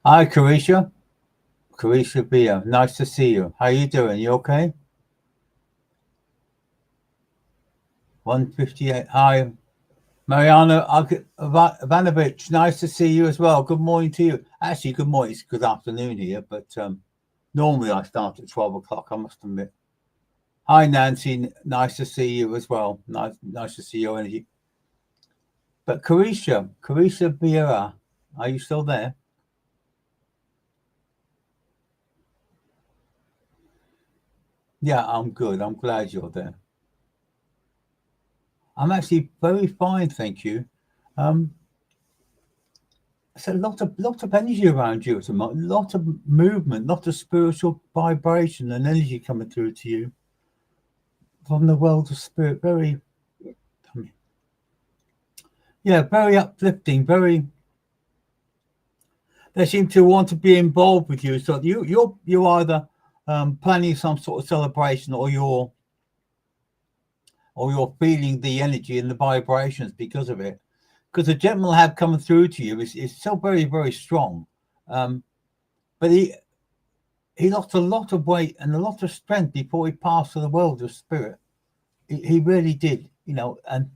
Hi, Carisha. Carisha Bia. Nice to see you. How you doing? You okay? 158. Hi, Mariana Ivanovich. Nice to see you as well. Good morning to you. Actually, good morning. It's good afternoon here, but normally I start at 12 o'clock, I must admit. Hi, Nancy. Nice to see you as well. Nice to see your energy. But Carisha Vieira, are you still there? Yeah, I'm good. I'm glad you're there. I'm actually very fine, thank you. Um, it's a lot of energy around you at the moment, lot of movement, lot of spiritual vibration and energy coming through to you from the world of spirit. Very, yeah, very uplifting. Very, they seem to want to be involved with you. So you're either planning some sort of celebration, or you're feeling the energy and the vibrations because of it. Because the gentleman have coming through to you is still very, very strong. Um, but he lost a lot of weight and a lot of strength before he passed to the world of spirit. He really did, and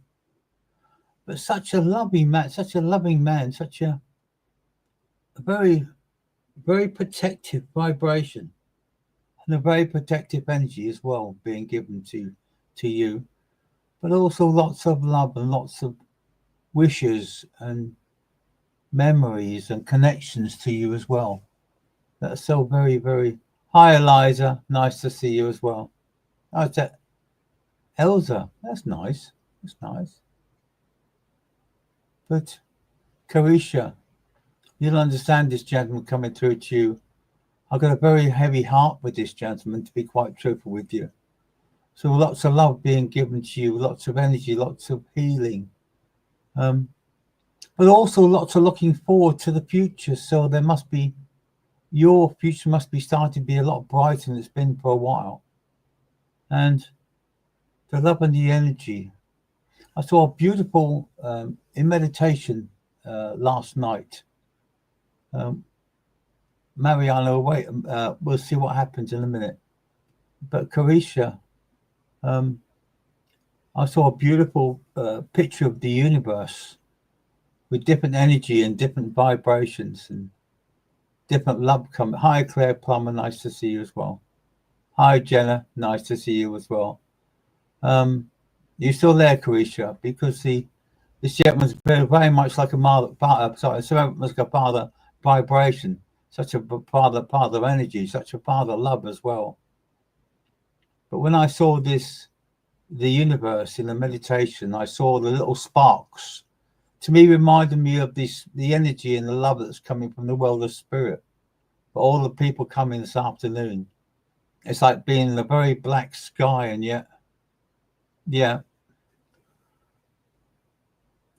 but such a loving man, such a very, very protective vibration and a very protective energy as well being given to you, but also lots of love and lots of wishes and memories and connections to you as well. That's so very, very. Hi, Eliza. Nice to see you as well. Oh, it's Elsa. That's nice. That's nice. But Carisha, you'll understand this gentleman coming through to you. I've got a very heavy heart with this gentleman, to be quite truthful with you. So lots of love being given to you, lots of energy, lots of healing, um, but also lots of looking forward to the future. So there must be your future must be starting to be a lot brighter than it's been for a while. And the love and the energy. I saw a beautiful in meditation last night. Um, Mariano, wait, we'll see what happens in a minute. But Carisha, um, I saw a beautiful picture of the universe with different energy and different vibrations and different love coming. Hi, Claire Plummer, nice to see you as well. Hi, Jenna, nice to see you as well. Um, you still there, Carisha? Because this gentleman's very, very much like a mother, sorry, so much like a father vibration, such a father energy, such a father love as well. But when I saw the universe in the meditation, I saw the little sparks. To me, reminded me of the energy and the love that's coming from the world of spirit. For all the people coming this afternoon, it's like being in a very black sky, and yet, yeah.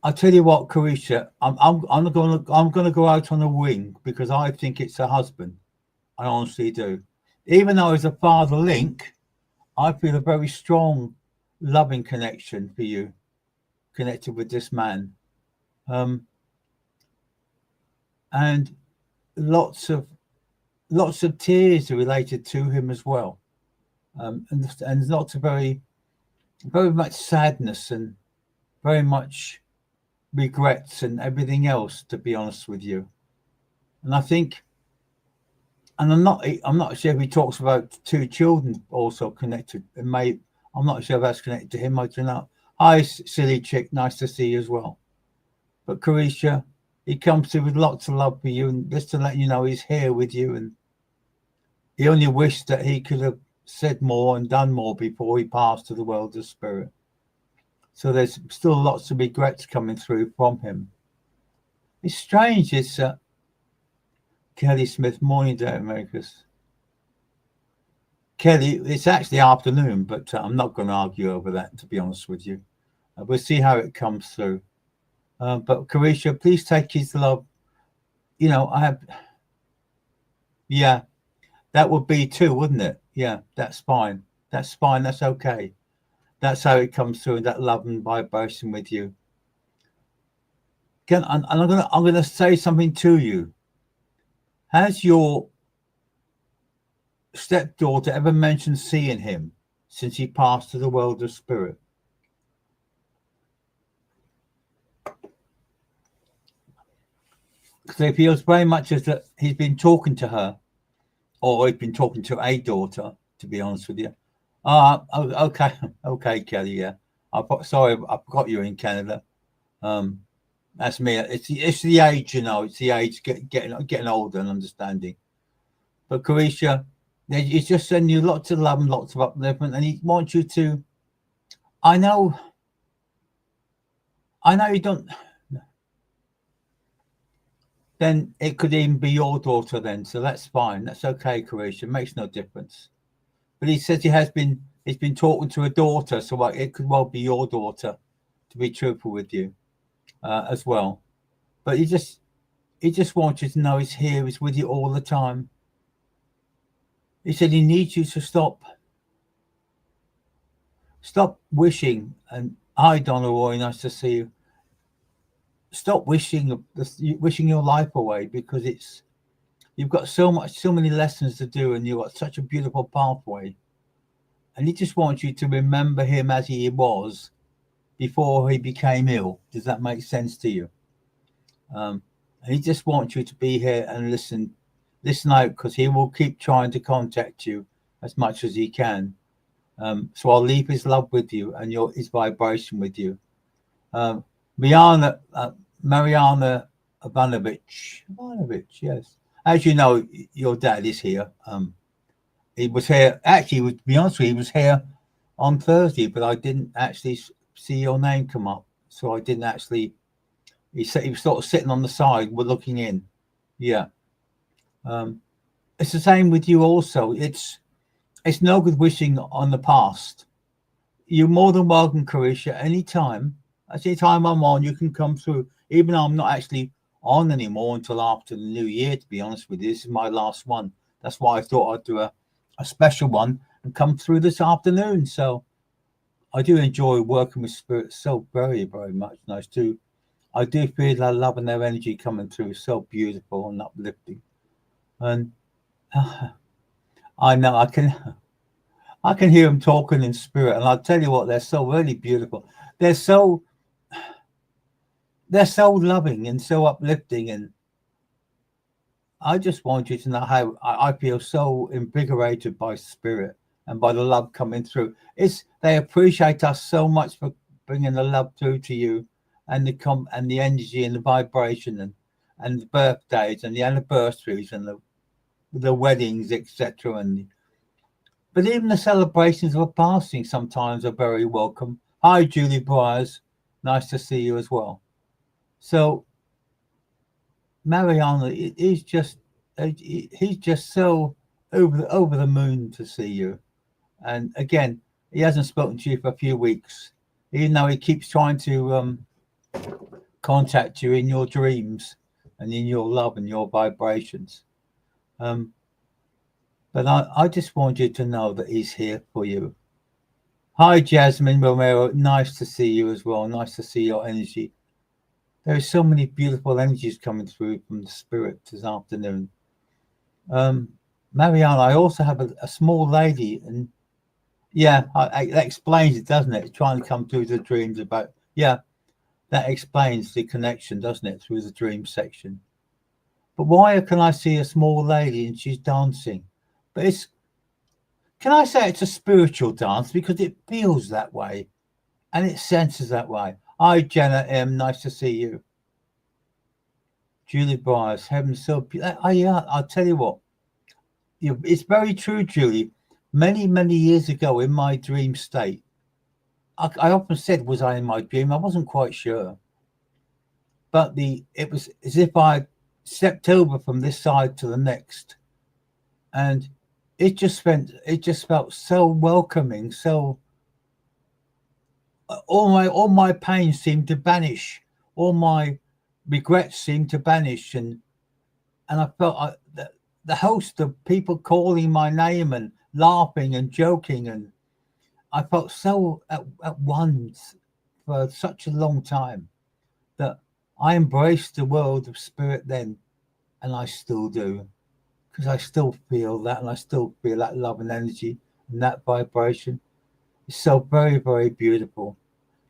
I'll tell you what, Carisha, I'm gonna go out on a wing because I think it's a husband. I honestly do. Even though it's a father link, I feel a very strong, loving connection for you, connected with this man, um, and lots of lots of tears are related to him as well, and lots of very, very much sadness and very much regrets and everything else. To be honest with you, and I think, and I'm not sure if he talks about two children also connected. It may I'm not sure if that's connected to him. I don't know. Hi, silly chick. Nice to see you as well. But Carisha, he comes through with lots of love for you, and just to let you know, he's here with you, and he only wished that he could have said more and done more before he passed to the world of spirit. So there's still lots of regrets coming through from him. It's strange. It's Kelly Smith, morning day, Americas. Kelly, it's actually afternoon, but I'm not going to argue over that, to be honest with you. We'll see how it comes through. But Carisha, please take his love. I have, yeah, that would be two, wouldn't it? Yeah, that's fine. That's fine. That's okay. That's how it comes through, that love and vibration with you. Again, and I'm gonna say something to you. Has your stepdaughter ever mentioned seeing him since he passed to the world of spirit? Because it feels very much as that he's been talking to her, or he's been talking to a daughter, to be honest with you. Okay, okay, Kelly, yeah. Sorry, I forgot you're in Canada. That's me. It's the age, you know. It's the age getting older and understanding. But Carisha, he's just sending you lots of love and lots of upliftment, and he wants you to. I know you don't. Then it could even be your daughter then, so that's fine. That's okay, Carisha. It makes no difference. But he says he's been talking to a daughter, so it could well be your daughter, to be truthful with you, as well. But he just wants you to know he's here, he's with you all the time. He said he needs you to stop wishing. And hi, Donna Roy, nice to see you. Stop wishing your life away, because you've got so many lessons to do, and you've got such a beautiful pathway. And he just wants you to remember him as he was before he became ill. Does that make sense to you? And he just wants you to be here and listen out, because he will keep trying to contact you as much as he can. So I'll leave his love with you and his vibration with you. Mariana Ivanovich, yes. As you know, your dad is here. He was here. Actually, to be honest with you, he was here on Thursday, but I didn't actually see your name come up, so I didn't actually. He said he was sort of sitting on the side, we're looking in. Yeah. It's the same with you also. It's no good wishing on the past. You're more than welcome, Carisha, anytime. Anytime I'm on, you can come through. Even though I'm not actually on anymore until after the new year, to be honest with you. This is my last one. That's why I thought I'd do a special one and come through this afternoon. So I do enjoy working with spirits so very, very much. Nice too. I do feel their love and their energy coming through, so beautiful and uplifting. And I know I can hear them talking in spirit, and I'll tell you what, they're so really beautiful. They're so loving and so uplifting, and I just want you to know how I feel so invigorated by spirit and by the love coming through. They appreciate us so much for bringing the love through to you, and the energy and the vibration and the birthdays and the anniversaries and the weddings, etc. But even the celebrations of a passing sometimes are very welcome. Hi, Julie Briers. Nice to see you as well. So, Mariana, he's just so over the moon to see you. And again, he hasn't spoken to you for a few weeks, even though he keeps trying to contact you in your dreams and in your love and your vibrations. But I just want you to know that he's here for you. Hi, Jasmine Romero. Nice to see you as well. Nice to see your energy. There are so many beautiful energies coming through from the spirit this afternoon. Mariana, I also have a small lady, and yeah, that explains it, doesn't it? It's trying to come through the dreams about, yeah, that explains the connection, doesn't it, through the dream section. But why can I see a small lady and she's dancing? But can I say it's a spiritual dance, because it feels that way and it senses that way. Hi, Jenna M. Nice to see you. Julie Byers, heaven so beautiful. Yeah, I'll tell you what. It's very true, Julie. Many, many years ago in my dream state, I often said, was I in my dream? I wasn't quite sure. But it was as if I stepped over from this side to the next. And it just felt so welcoming, so all my pain seemed to vanish, all my regrets seemed to vanish, and I felt the host of people calling my name and laughing and joking, and I felt so at one for such a long time that I embraced the world of spirit then, and I still do, because I still feel that, and I still feel that love and energy and that vibration. It's so very, very beautiful.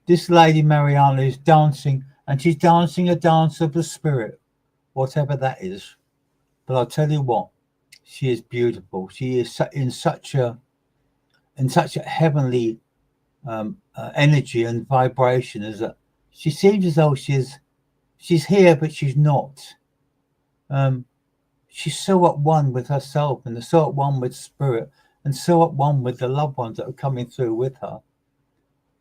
This lady Mariana is dancing, and she's dancing a dance of the spirit, whatever that is. But I'll tell you what, she is beautiful. She is in such a heavenly energy and vibration, as that she seems as though she's here, but she's not. Um, she's so at one with herself, and so at one with spirit, and so at one with the loved ones that are coming through with her,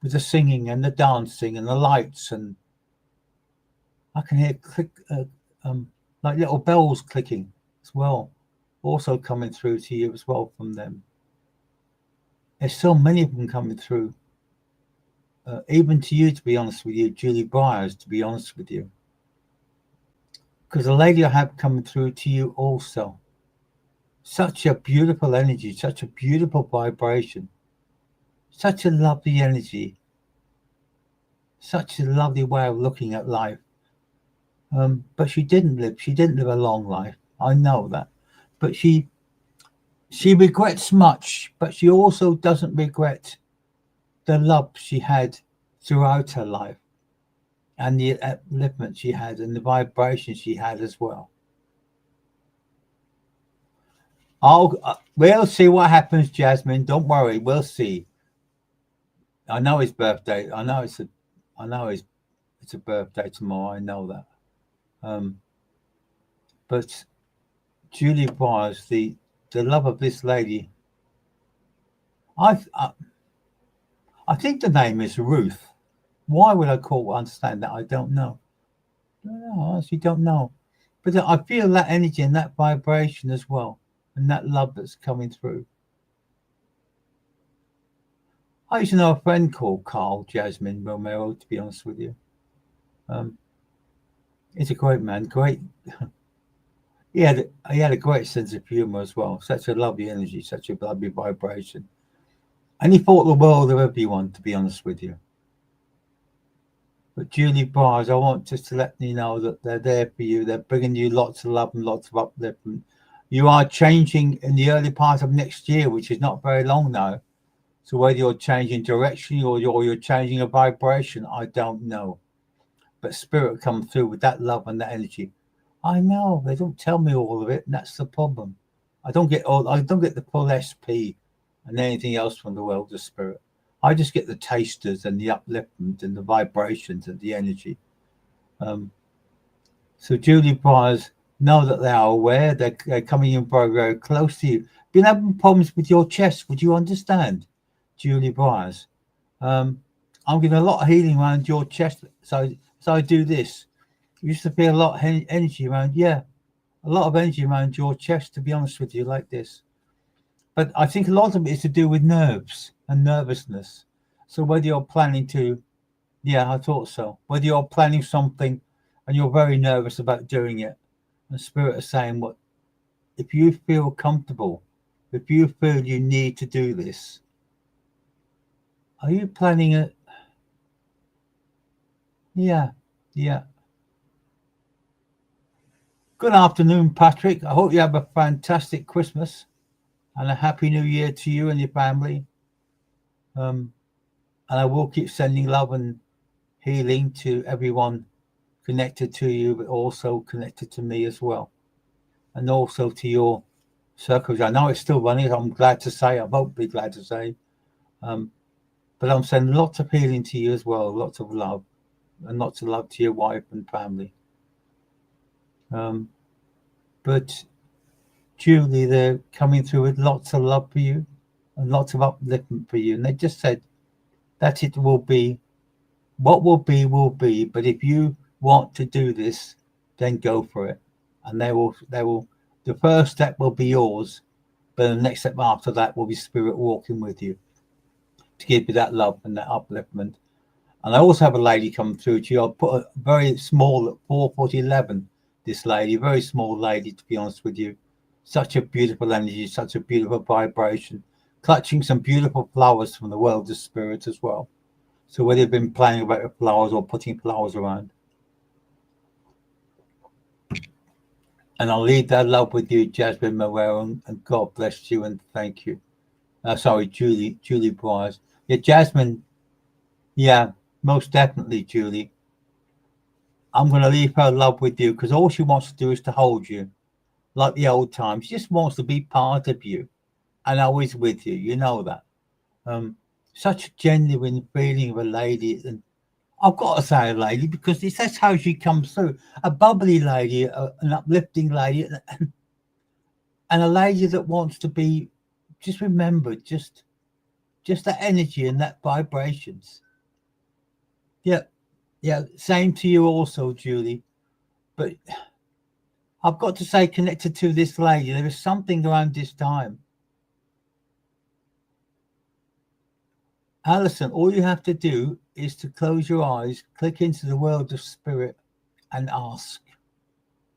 with the singing and the dancing and the lights, and I can hear click like little bells clicking as well, also coming through to you as well from them. There's so many of them coming through, even to you, to be honest with you, Julie Byers, to be honest with you. Because the lady I have coming through to you also. Such a beautiful energy, such a beautiful vibration, such a lovely energy, such a lovely way of looking at life. But she didn't live a long life. I know that. But she regrets much, but she also doesn't regret the love she had throughout her life, and the upliftment she had, and the vibration she had as well. We'll see what happens, Jasmine. Don't worry, we'll see. I know his birthday. I know it's a birthday tomorrow. I know that. But Julie Byers, the love of this lady. I think the name is Ruth. Why would I understand that? I don't know. I honestly don't know. But I feel that energy and that vibration as well, and that love that's coming through. I used to know a friend called Carl Jasmine Romero, to be honest with you. He's a great man, great. He had a great sense of humor as well. Such a lovely energy, such a lovely vibration. And he thought the world of everyone, to be honest with you. But Julie Byers, I want just to let you know that they're there for you. They're bringing you lots of love and lots of upliftment. You are changing in the early part of next year, which is not very long now. So whether you're changing direction or you're changing a vibration, I don't know. But spirit comes through with that love and that energy. I know they don't tell me all of it, and that's the problem. I don't get the full SP and anything else from the world of spirit. I just get the tasters and the upliftment and the vibrations and the energy. So Julie Byers, know that they are aware. They're coming in very, very close to you. Been having problems with your chest, would you understand, Julie Byers? I'm getting a lot of healing around your chest. So I do this. You used to feel a lot of energy around, a lot of energy around your chest, to be honest with you, like this. But I think a lot of it is to do with nerves and nervousness. So whether you're planning to, I thought so. Whether you're planning something and you're very nervous about doing it, and spirit is saying, what, if you feel comfortable, if you feel you need to do this, are you planning it? Yeah. Good afternoon, Patrick. I hope you have a fantastic Christmas and a happy new year to you and your family. And I will keep sending love and healing to everyone connected to you, but also connected to me as well. And also to your circles. I know it's still running. I'm glad to say, I'm hopefully glad to say. But I'm sending lots of healing to you as well, lots of love, and lots of love to your wife and family. But Julie, they're coming through with lots of love for you and lots of upliftment for you. And they just said that it will be, what will be. But if you want to do this, then go for it. And the first step will be yours. But the next step after that will be spirit walking with you to give you that love and that upliftment. And I also have a lady come through to you. I'll put a very small 4'11", this lady, very small lady, to be honest with you. Such a beautiful energy, such a beautiful vibration, clutching some beautiful flowers from the world of spirit as well. So whether you've been playing about with flowers or putting flowers around. And I'll leave that love with you, Jasmine Morero, and God bless you and thank you. Sorry, Julie Bryars. Yeah, Jasmine. Yeah, most definitely, Julie. I'm going to leave her love with you because all she wants to do is to hold you like the old times. She just wants to be part of you and always with you. You know that. Such a genuine feeling of a lady. And I've got to say a lady because that's how she comes through. A bubbly lady, an uplifting lady, and a lady that wants to be just remembered, just that energy and that vibrations. Yeah, same to you also, Julie. But I've got to say, connected to this lady, there is something around this time. Alison, all you have to do is to close your eyes, click into the world of spirit and ask.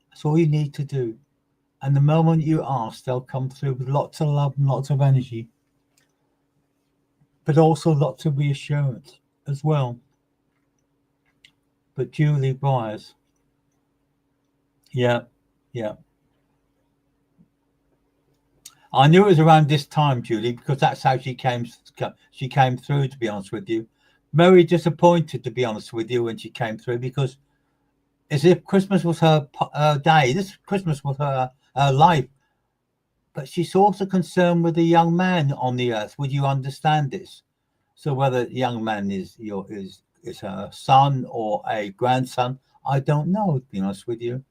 That's all you need to do. And the moment you ask, they'll come through with lots of love and lots of energy, but also lots of reassurance as well. But Julie Byers, yeah. I knew it was around this time, Julie, because that's how she came through, to be honest with you. Very disappointed, to be honest with you, when she came through, because as if Christmas was her day. This Christmas was her life. But she's also concerned with the young man on the earth. Would you understand this? So whether the young man is her son or a grandson, I don't know, to be honest with you.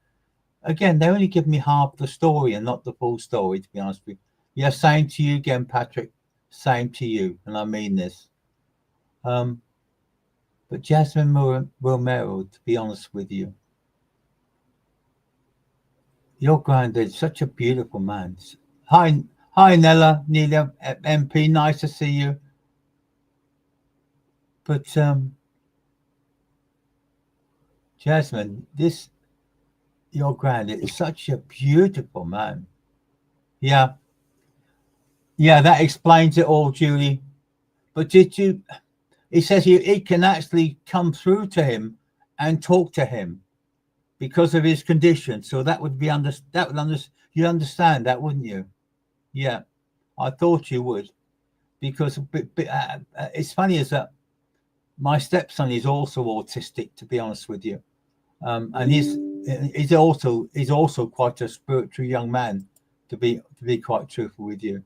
Again, they only give me half the story and not the full story, to be honest with you. Yeah, same to you again, Patrick. Same to you, and I mean this. But Jasmine Romero, to be honest with you, your granddad's such a beautiful man. Hi, Nella MP. Nice to see you. But Jasmine, your granddad is such a beautiful man. Yeah, that explains it all, Julie. But did you? He says he can actually come through to him and talk to him because of his condition. So that would be you understand that, wouldn't you? Yeah, I thought you would, because it's funny is that my stepson is also autistic, to be honest with you, and he's also quite a spiritual young man, to be quite truthful with you.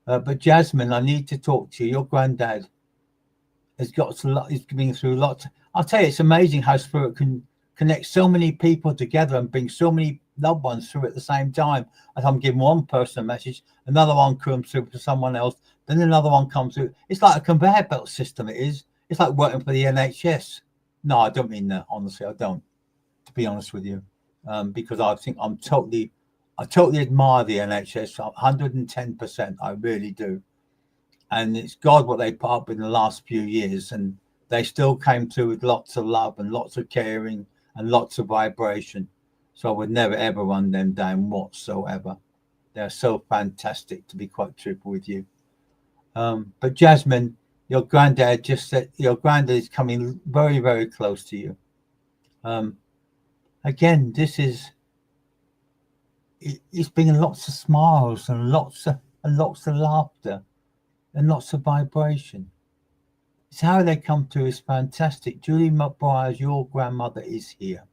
But Jasmine, I need to talk to you. Your granddad has got a lot. He's been through lots. I'll tell you, it's amazing how spirit can connect so many people together and bring so many loved ones through at the same time. As I'm giving one person a message, another one comes through to someone else, then another one comes through. It's like a conveyor belt system. It is. It's like working for the NHS. No, I don't mean that. Honestly, I don't. To be honest with you, because I think I totally admire the NHS, 110%. I really do. And it's God what they put up in the last few years, and they still came through with lots of love and lots of caring and lots of vibration. So I would never ever run them down whatsoever. They're so fantastic, to be quite truthful with you. But Jasmine, your granddad just said your granddad is coming very, very close to you. Again, it's been lots of smiles and lots of laughter and lots of vibration. It's how they come to is fantastic. Julie McBride, your grandmother, is here.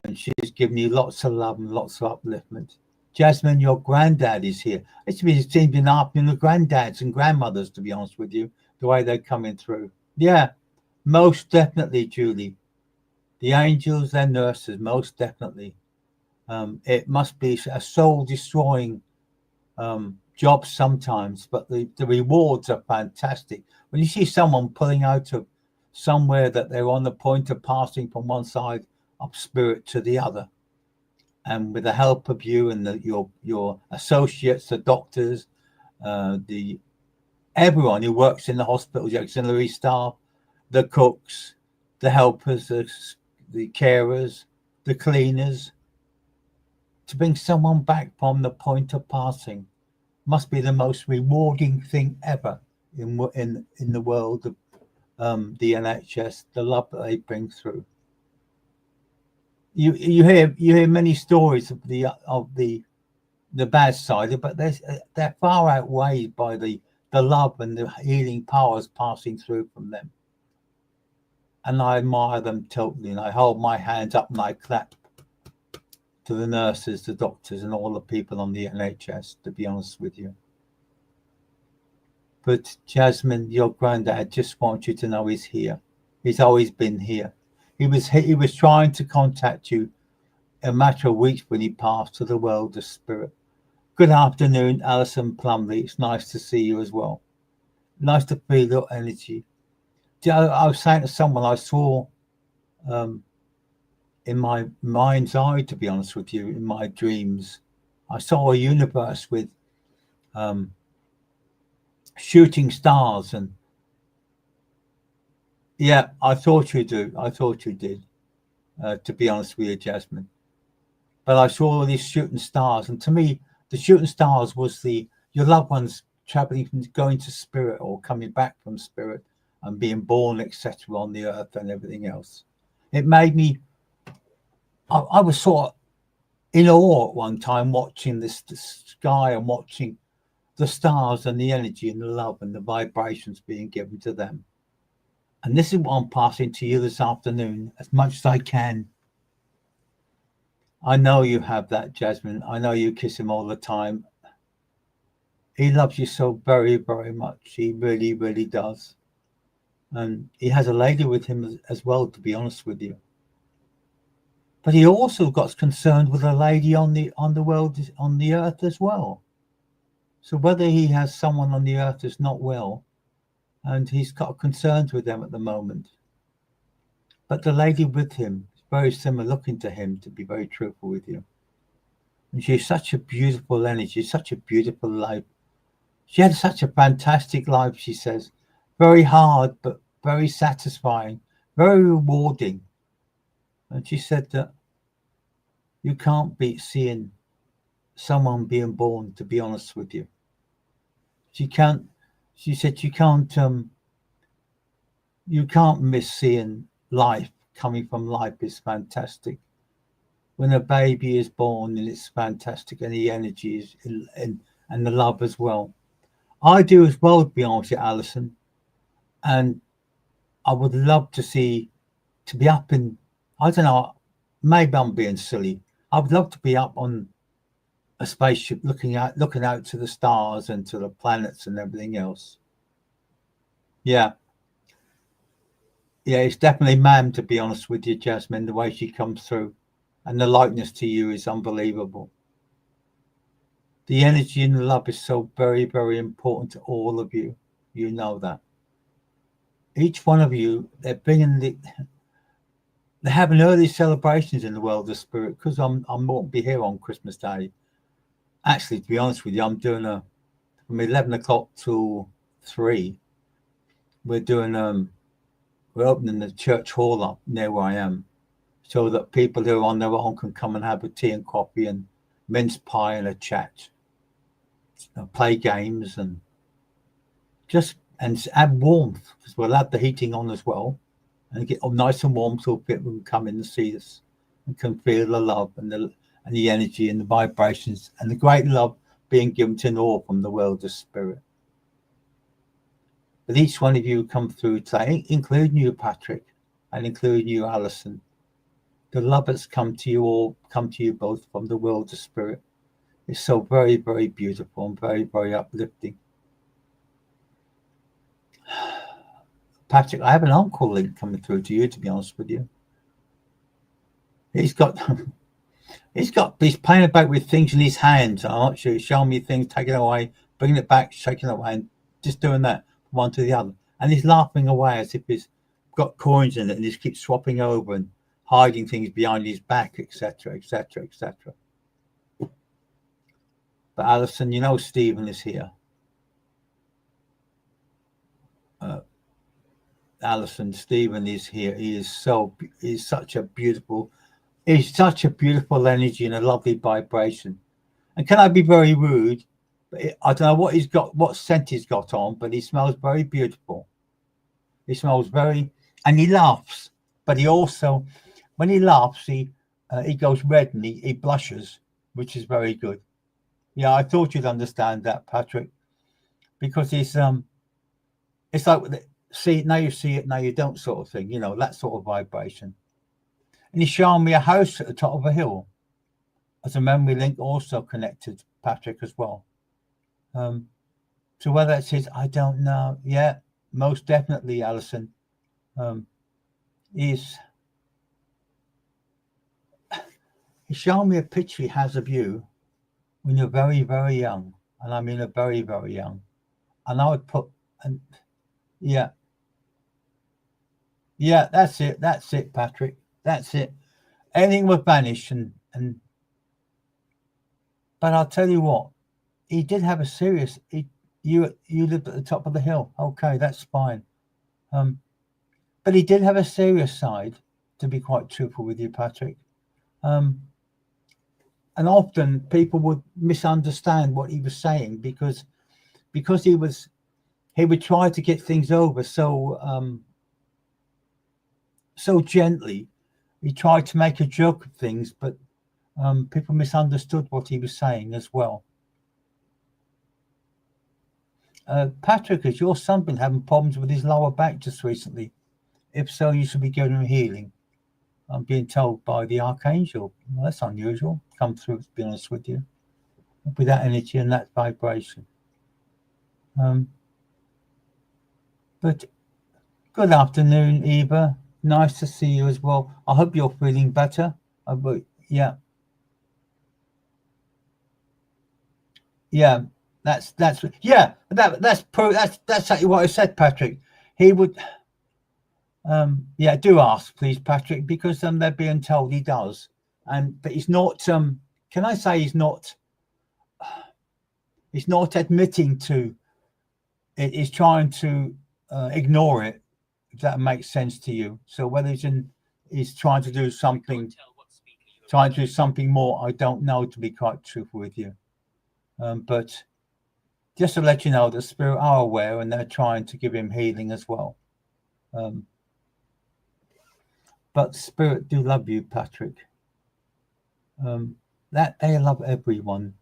And she's given you lots of love and lots of upliftment. Jasmine, your granddad is here. It's been afternoon the granddads and grandmothers, to be honest with you, the way they're coming through. Yeah, most definitely, Julie. The angels and nurses, most definitely. It must be a soul-destroying job sometimes, but the rewards are fantastic. When you see someone pulling out of somewhere that they're on the point of passing from one side of spirit to the other, and with the help of you and your associates, the doctors, everyone who works in the hospital, the auxiliary staff, the cooks, the helpers, the carers, the cleaners, to bring someone back from the point of passing. must be the most rewarding thing ever in the world of the NHS, the love that they bring through. You hear many stories of the bad side, but they're far outweighed by the love and the healing powers passing through from them. And I admire them totally, and I hold my hands up and I clap to the nurses, the doctors, and all the people on the NHS, to be honest with you. But Jasmine, your granddad just wants you to know he's here. He's always been here. He was trying to contact you a matter of weeks when he passed to the world of spirit. Good afternoon, Alison Plumley. It's nice to see you as well. Nice to feel your energy. I was saying to someone I saw in my mind's eye, to be honest with you, in my dreams, I saw a universe with shooting stars, and yeah, I thought you did, to be honest with you, Jasmine. But I saw all these shooting stars, and to me, the shooting stars was your loved ones traveling from going to spirit or coming back from spirit and being born, etc., on the earth and everything else. It made me, I was sort of in awe at one time watching the sky and watching the stars and the energy and the love and the vibrations being given to them. And this is what I'm passing to you this afternoon, as much as I can. I know you have that, Jasmine. I know you kiss him all the time. He loves you so very, very much. He really, really does. And he has a lady with him as well, to be honest with you. But he also got concerned with a lady on the world, on the earth as well. So whether he has someone on the earth that's not well, and he's got concerns with them at the moment. But the lady with him is very similar looking to him, to be very truthful with you. And she's such a beautiful energy, such a beautiful life. She had such a fantastic life, she says. Very hard, but very satisfying, very rewarding. And she said that you can't beat seeing someone being born, to be honest with you. She said you can't miss seeing life coming from life. Is fantastic. When a baby is born, and it's fantastic, and the energy is and the love as well. I do as well, to be honest with you, Alison. And I would love to be up in, I don't know, maybe I'm being silly. I would love to be up on a spaceship looking out to the stars and to the planets and everything else. Yeah, it's definitely ma'am, to be honest with you, Jasmine. The way she comes through and the likeness to you is unbelievable. The energy and the love is so very, very important to all of you. You know that. Each one of you, they're having early celebrations in the world of spirit, because I won't be here on Christmas Day. Actually, to be honest with you, I'm doing from 11 o'clock till 3. We're opening the church hall up near where I am, so that people who are on their own can come and have a tea and coffee and mince pie and a chat, and play games, and add warmth, because we'll have the heating on as well, and get nice and warm so people can come in and see us and can feel the love and the energy and the vibrations and the great love being given to all from the world of spirit. But each one of you come through today, including you, Patrick, and including you, Alison. The love that's come to you both from the world of spirit is so very, very beautiful and very, very uplifting. Patrick, I have an uncle link coming through to you, to be honest with you. He's playing about with things in his hands. I'm not sure. He's showing me things, taking it away, bringing it back, shaking it away, and just doing that from one to the other. And he's laughing away as if he's got coins in it, and he keeps swapping over and hiding things behind his back, etc., etc., etc. But Alison, you know Stephen is here. Alison, Stephen is here. He's such a beautiful energy and a lovely vibration. And can I be very rude? But I don't know what he's got, what scent he's got on, but he smells very beautiful. He smells very, and he laughs. But he also, when he laughs, he goes red and he blushes, which is very good. Yeah, I thought you'd understand that, Patrick, because it's like see now you see it, now you don't sort of thing, that sort of vibration. And he's showing me a house at the top of a hill as a memory link also connected, Patrick, as well. So whether it's his, I don't know. Yeah, most definitely, Alison. He's showing me a picture he has of you when you're very, very young. And I mean a very, very young. And I would put, and yeah, that's it, Patrick. That's it. Anything would vanish but I'll tell you what, he did have a serious, you lived at the top of the hill. Okay, that's fine. But he did have a serious side, to be quite truthful with you, Patrick. And often people would misunderstand what he was saying because he would try to get things over so gently. He tried to make a joke of things, but people misunderstood what he was saying as well. Patrick, has your son been having problems with his lower back just recently? If so, you should be giving him healing. I'm being told by the Archangel. Well, that's unusual. Come through, to be honest with you. With that energy and that vibration. But good afternoon, Eva. Nice to see you as well. I hope you're feeling better. Yeah. Yeah, that's exactly what I said, Patrick. He would do ask, please, Patrick, because they're being told he does. But he's not can I say he's not admitting to it, he's trying to ignore it, if that makes sense to you. So whether he's trying to do something more, I don't know, to be quite truthful with you. But just to let you know, the spirit are aware and they're trying to give him healing as well. But the spirit do love you, Patrick. That they love everyone,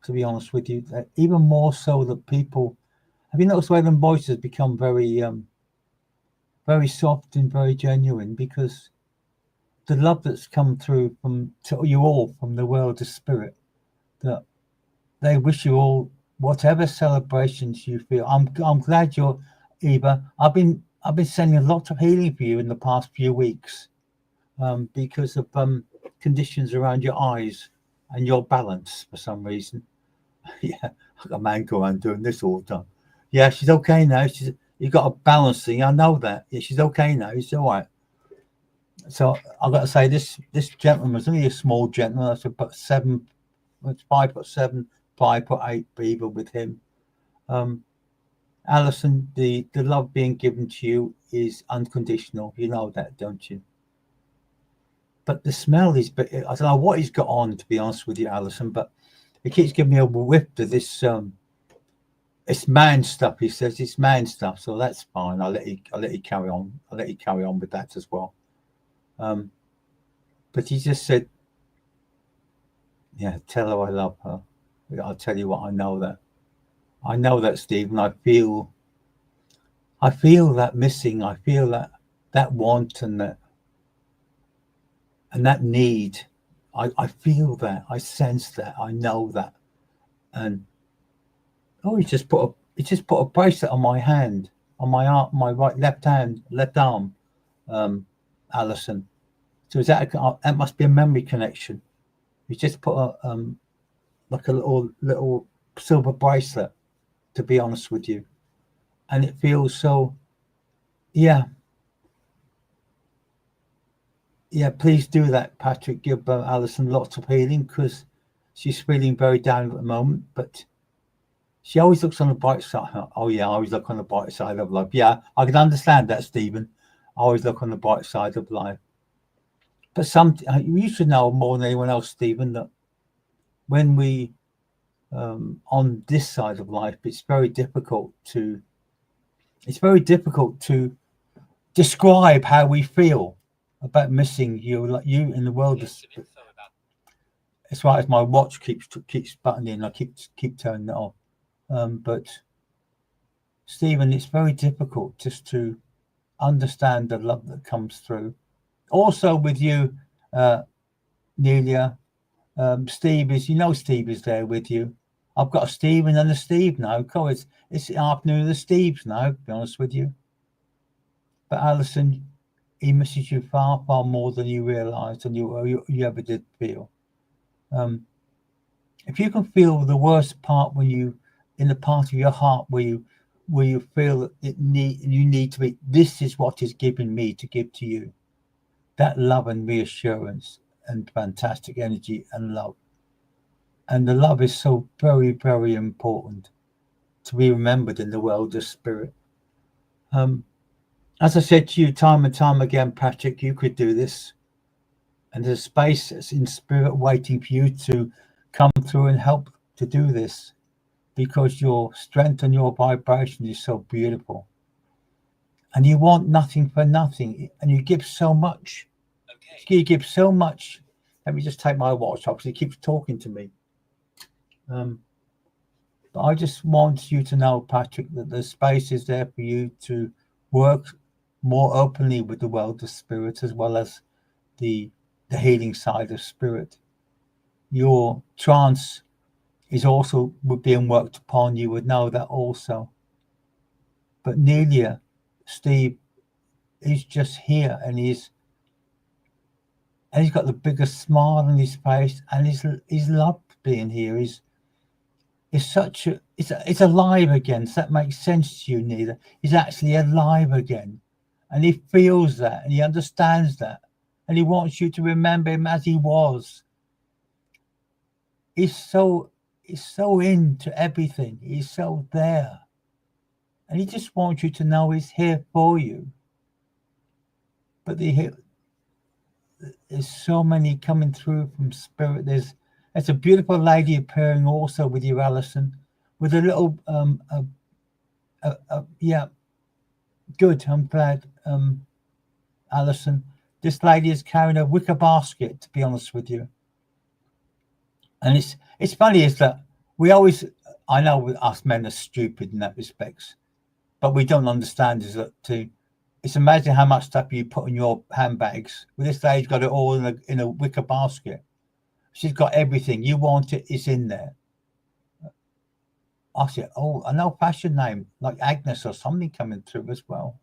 to be honest with you. Even more so that people, have you noticed why them voices become very, very soft and very genuine? Because the love that's come through to you all from the world of spirit, that they wish you all whatever celebrations you feel. I'm glad you're, Eva. I've been sending a lot of healing for you in the past few weeks, because of conditions around your eyes and your balance for some reason. Yeah, I got a man go around doing this all the time. Yeah, she's okay now. You got a balance thing. I know that. Yeah, she's okay now. She's all right. So I've got to say, this gentleman was only a small gentleman. That's about 7, it's 5'7", 5'8", even with him. Alison, the love being given to you is unconditional. You know that, don't you? But the smell is, I don't know what he's got on, to be honest with you, Alison, but it keeps giving me a whiff of this, it's man stuff. He says it's man stuff, so that's fine. I'll let you carry on. I'll let you carry on with that as well. But he just said, yeah, tell her I love her. I'll tell you what, I know that, Stephen. I feel that missing. I feel that want and that need. I feel that. I sense that. I know that. And he just put a bracelet on my hand, on my arm, my left arm, Alison. So is that must be a memory connection? He just put a like a little silver bracelet, to be honest with you, and it feels so. Yeah. Please do that, Patrick. Give Alison lots of healing, because she's feeling very down at the moment, but she always looks on the bright side. Oh yeah, I always look on the bright side of life. Yeah, I can understand that, Stephen. I always look on the bright side of life. But you should know more than anyone else, Stephen, that when we on this side of life. It's very difficult to describe how we feel about missing you, like you in the world. As far as my watch keeps buttoning, I keep turning it off. But Stephen, it's very difficult just to understand the love that comes through. Also with you, Nelia, Steve is there with you. I've got a Stephen and a Steve now. It's the afternoon of the Steves now, to be honest with you. But Alison, he misses you far, far more than you realised and you ever did feel. If you can feel the worst part in the part of your heart where you feel that you need to be, this is what is giving me to give to you. That love and reassurance and fantastic energy and love. And the love is so very, very important to be remembered in the world of spirit. As I said to you time and time again, Patrick, you could do this. And there's space in spirit waiting for you to come through and help to do this, because your strength and your vibration is so beautiful. And you want nothing for nothing. And you give so much. Okay. You give so much. Let me just take my watch off because he keeps talking to me. But I just want you to know, Patrick, that the space is there for you to work more openly with the world of spirit, as well as the healing side of spirit. Your trance is also being worked upon. You would know that also. But Nelia, Steve, he's just here, and he's got the biggest smile on his face, and he's loved being here. It's alive again. So that makes sense to you, Nelia. He's actually alive again, and he feels that, and he understands that, and he wants you to remember him as he was. He's so into everything. He's so there, and he just wants you to know he's here for you. But there's so many coming through from spirit. There's a beautiful lady appearing also with you, Alison, with a little yeah, good. I'm glad, Alison. This lady is carrying a wicker basket, to be honest with you. And it's funny is that I know us men are stupid in that respects, but we don't understand is that it's amazing how much stuff you put in your handbags. With this lady's got it all in a wicker basket. She's got everything you want. It's in there. I said, oh, an old-fashioned name like Agnes or something coming through as well.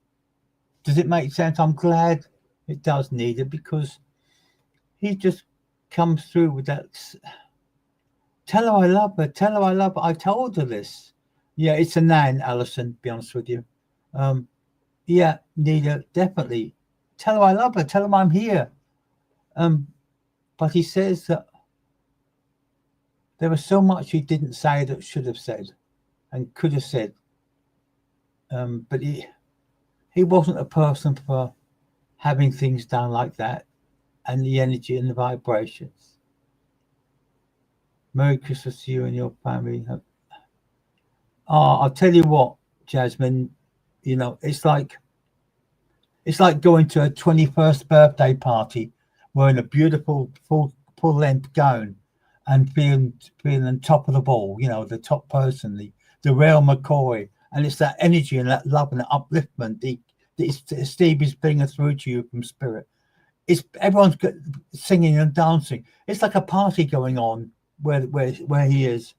Does it make sense? I'm glad it does need it, because he just comes through with that. Tell her I love her. Tell her I love her. I told her this. Yeah, it's a nan, Alison, to be honest with you. Yeah, Nita, definitely. Tell her I love her. Tell her I'm here. But he says that there was so much he didn't say that should have said and could have said. But he wasn't a person for having things done like that, and the energy and the vibrations. Merry Christmas to you and your family. I'll tell you what, Jasmine, it's like going to a 21st birthday party wearing a beautiful full length gown and feeling on top of the ball, the top person, the real McCoy. And it's that energy and that love and that upliftment that Steve is bringing through to you from spirit. Everyone's singing and dancing. It's like a party going on where he is.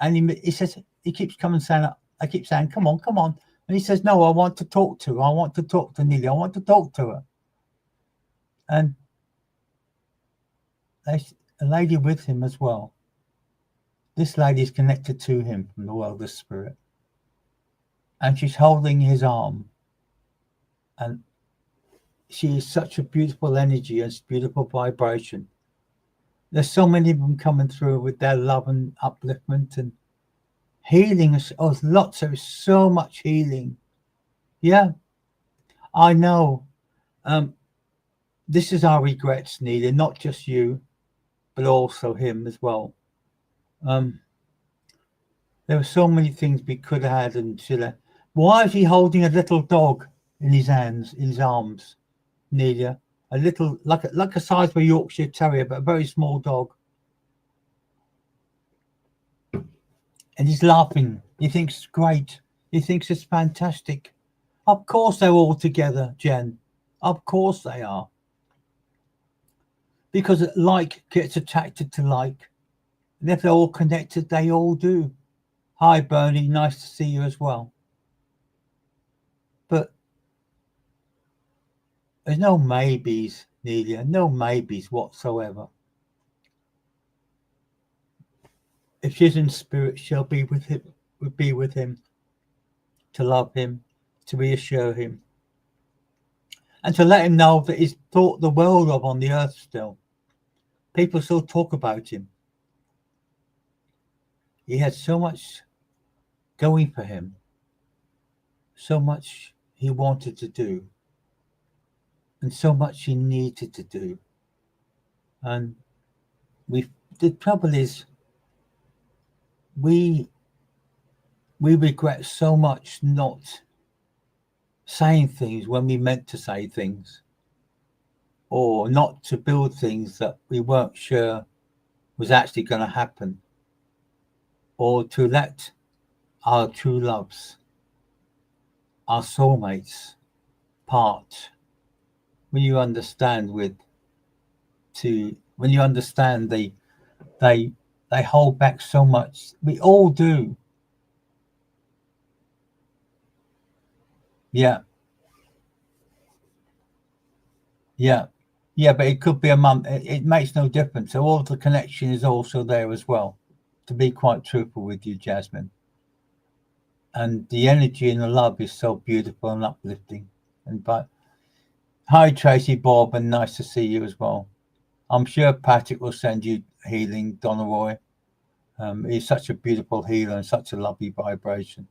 And he says, he keeps coming saying, I keep saying, come on. And he says, no, I want to talk to her. I want to talk to Nelia. I want to talk to her. And there's a lady with him as well. This lady is connected to him from the world of spirit. And she's holding his arm. And she is such a beautiful energy and beautiful vibration. There's so many of them coming through with their love and upliftment and healing. Lots of so much healing. Yeah, I know. This is our regrets, Nelia, not just you, but also him as well. There were so many things we could have had and should have. Why is he holding a little dog in his hands, in his arms, Nelia? A little, like a size of a Yorkshire Terrier, but a very small dog. And he's laughing. He thinks it's great. He thinks it's fantastic. Of course they're all together, Jen. Of course they are. Because like gets attracted to like. And if they're all connected, they all do. Hi, Bernie. Nice to see you as well. But there's no maybes, Nelia. No maybes whatsoever. If she's in spirit, she'll be with him. Would be with him. To love him, to reassure him, and to let him know that he's thought the world of on the earth still. People still talk about him. He had so much going for him, so much he wanted to do, and so much he needed to do. And the trouble is, we regret so much not saying things when we meant to say things, or not to build things that we weren't sure was actually going to happen, or to let our true loves, our soulmates, part. When you understand when you understand they hold back so much. We all do. Yeah. But it could be a month. It makes no difference. So all the connection is also there as well, to be quite truthful with you, Jasmine. And the energy and the love is so beautiful and uplifting. But hi, Tracy, Bob, and nice to see you as well. I'm sure Patrick will send you healing, Donna Roy. He's such a beautiful healer and such a lovely vibration.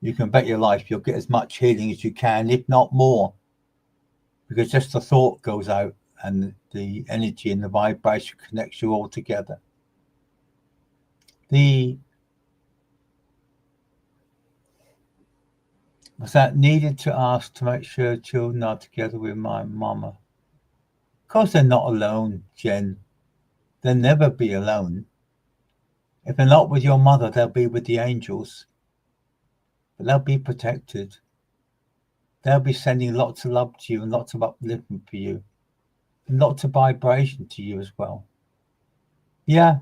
You can bet your life you'll get as much healing as you can, if not more, because just the thought goes out and the energy and the vibration connects you all together. Was that needed to ask to make sure children are together with my mama? Of course they're not alone, Jen. They'll never be alone. If they're not with your mother, they'll be with the angels. But they'll be protected. They'll be sending lots of love to you and lots of upliftment for you. And lots of vibration to you as well. Yeah.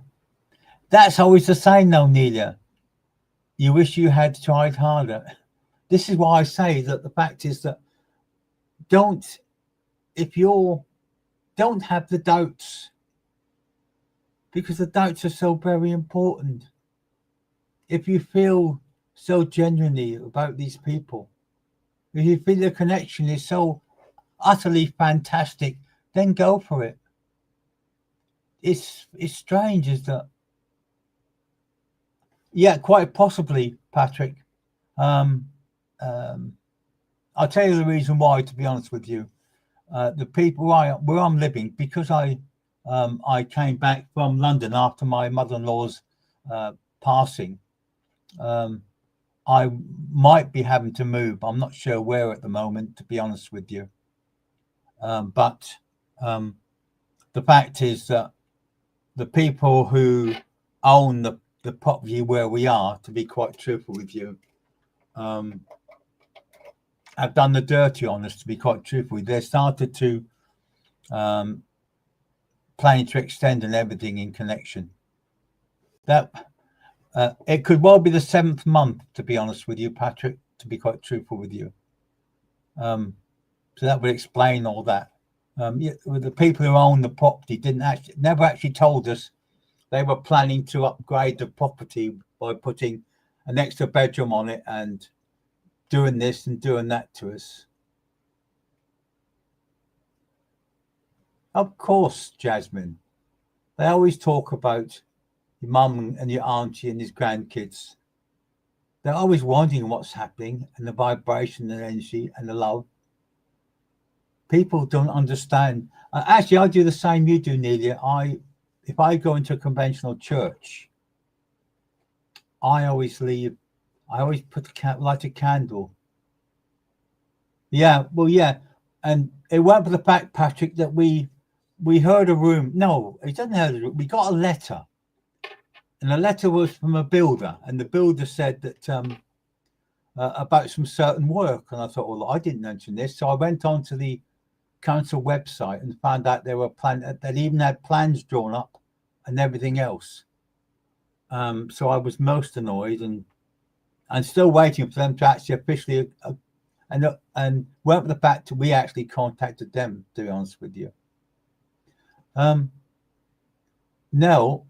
That's always the same though, Nelia. You wish you had tried harder. This is why I say that the fact is that don't have the doubts, because the doubts are so very important. If you feel so genuinely about these people, if you feel the connection is so utterly fantastic, then go for it. It's strange, is that? Yeah, quite possibly, Patrick. I'll tell you the reason why, to be honest with you. The people where I'm living, because I came back from London after my mother-in-law's passing. I might be having to move. I'm not sure where at the moment, to be honest with you. But the fact is that the people who own the property where we are, to be quite truthful with you, have done the dirty on us, to be quite truthful. They started to planning to extend and everything in connection. That it could well be the 7th month, to be honest with you, Patrick, to be quite truthful with you. So that would explain all that. The people who own the property never actually told us they were planning to upgrade the property by putting an extra bedroom on it and doing this and doing that to us. Of course, Jasmine. They always talk about your mum and your auntie and his grandkids. They're always wondering what's happening, and the vibration and energy and the love. People don't understand. Actually, I do the same you do, Nelia. If I go into a conventional church, I always put light a candle. Yeah, well, yeah, and it went for the fact, Patrick, that we heard a room. No, it doesn't have a room. We got a letter, and the letter was from a builder, and the builder said that about some certain work, and I thought, well, I didn't mention this, so I went on to the council website and found out there were that even had plans drawn up and everything else. So I was most annoyed, and I'm still waiting for them to actually officially and went for the fact that we actually contacted them, to be honest with you. No,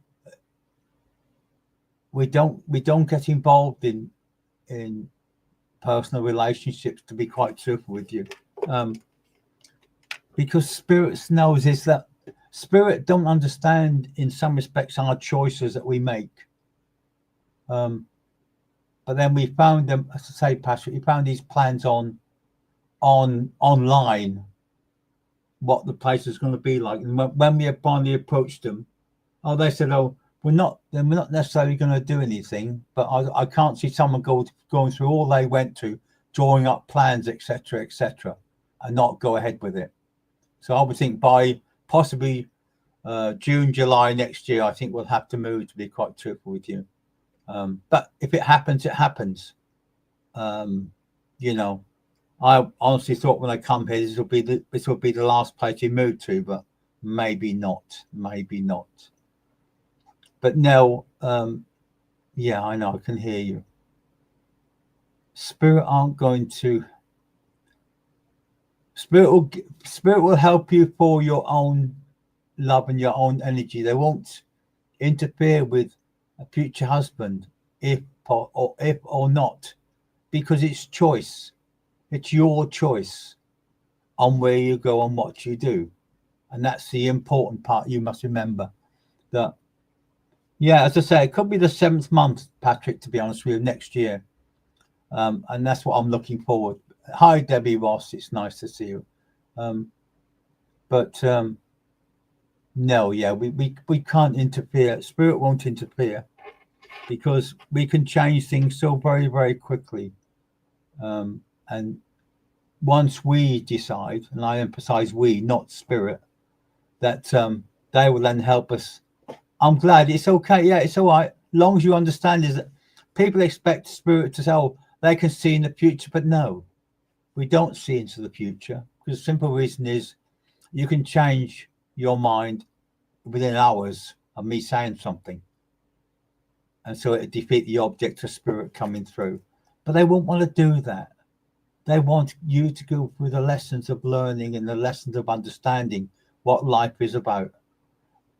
we don't get involved in personal relationships, to be quite truthful with you, because spirit knows is that spirit don't understand in some respects our choices that we make. But then we found them, as I say, Patrick, we found these plans online, what the place is going to be like. And when we finally approached them, they said, we're not necessarily going to do anything, but I can't see someone going through all they went to, drawing up plans, etc., and not go ahead with it. So I would think by possibly June, July next year, I think we'll have to move, to be quite truthful with you. But if it happens, it happens. I honestly thought when I come here, this will be the last place you move to, but maybe not. But no, yeah, I know, I can hear you. Spirit will help you for your own love and your own energy. They won't interfere with a future husband if or not, because it's choice. It's your choice on where you go and what you do. And that's the important part you must remember. That, yeah, as I say, it could be the 7th month, Patrick, to be honest with you, next year. And that's what I'm looking forward. Hi, Debbie Ross. It's nice to see you. But no, yeah, we can't interfere. Spirit won't interfere because we can change things so very, very quickly. And once we decide, and I emphasize we, not spirit, that they will then help us. I'm glad. It's okay. Yeah, it's all right. As long as you understand is that people expect spirit to say, oh, they can see in the future, but no, we don't see into the future, because the simple reason is you can change your mind within hours of me saying something. And so it defeat the object of spirit coming through. But they won't want to do that. They want you to go through the lessons of learning and the lessons of understanding what life is about.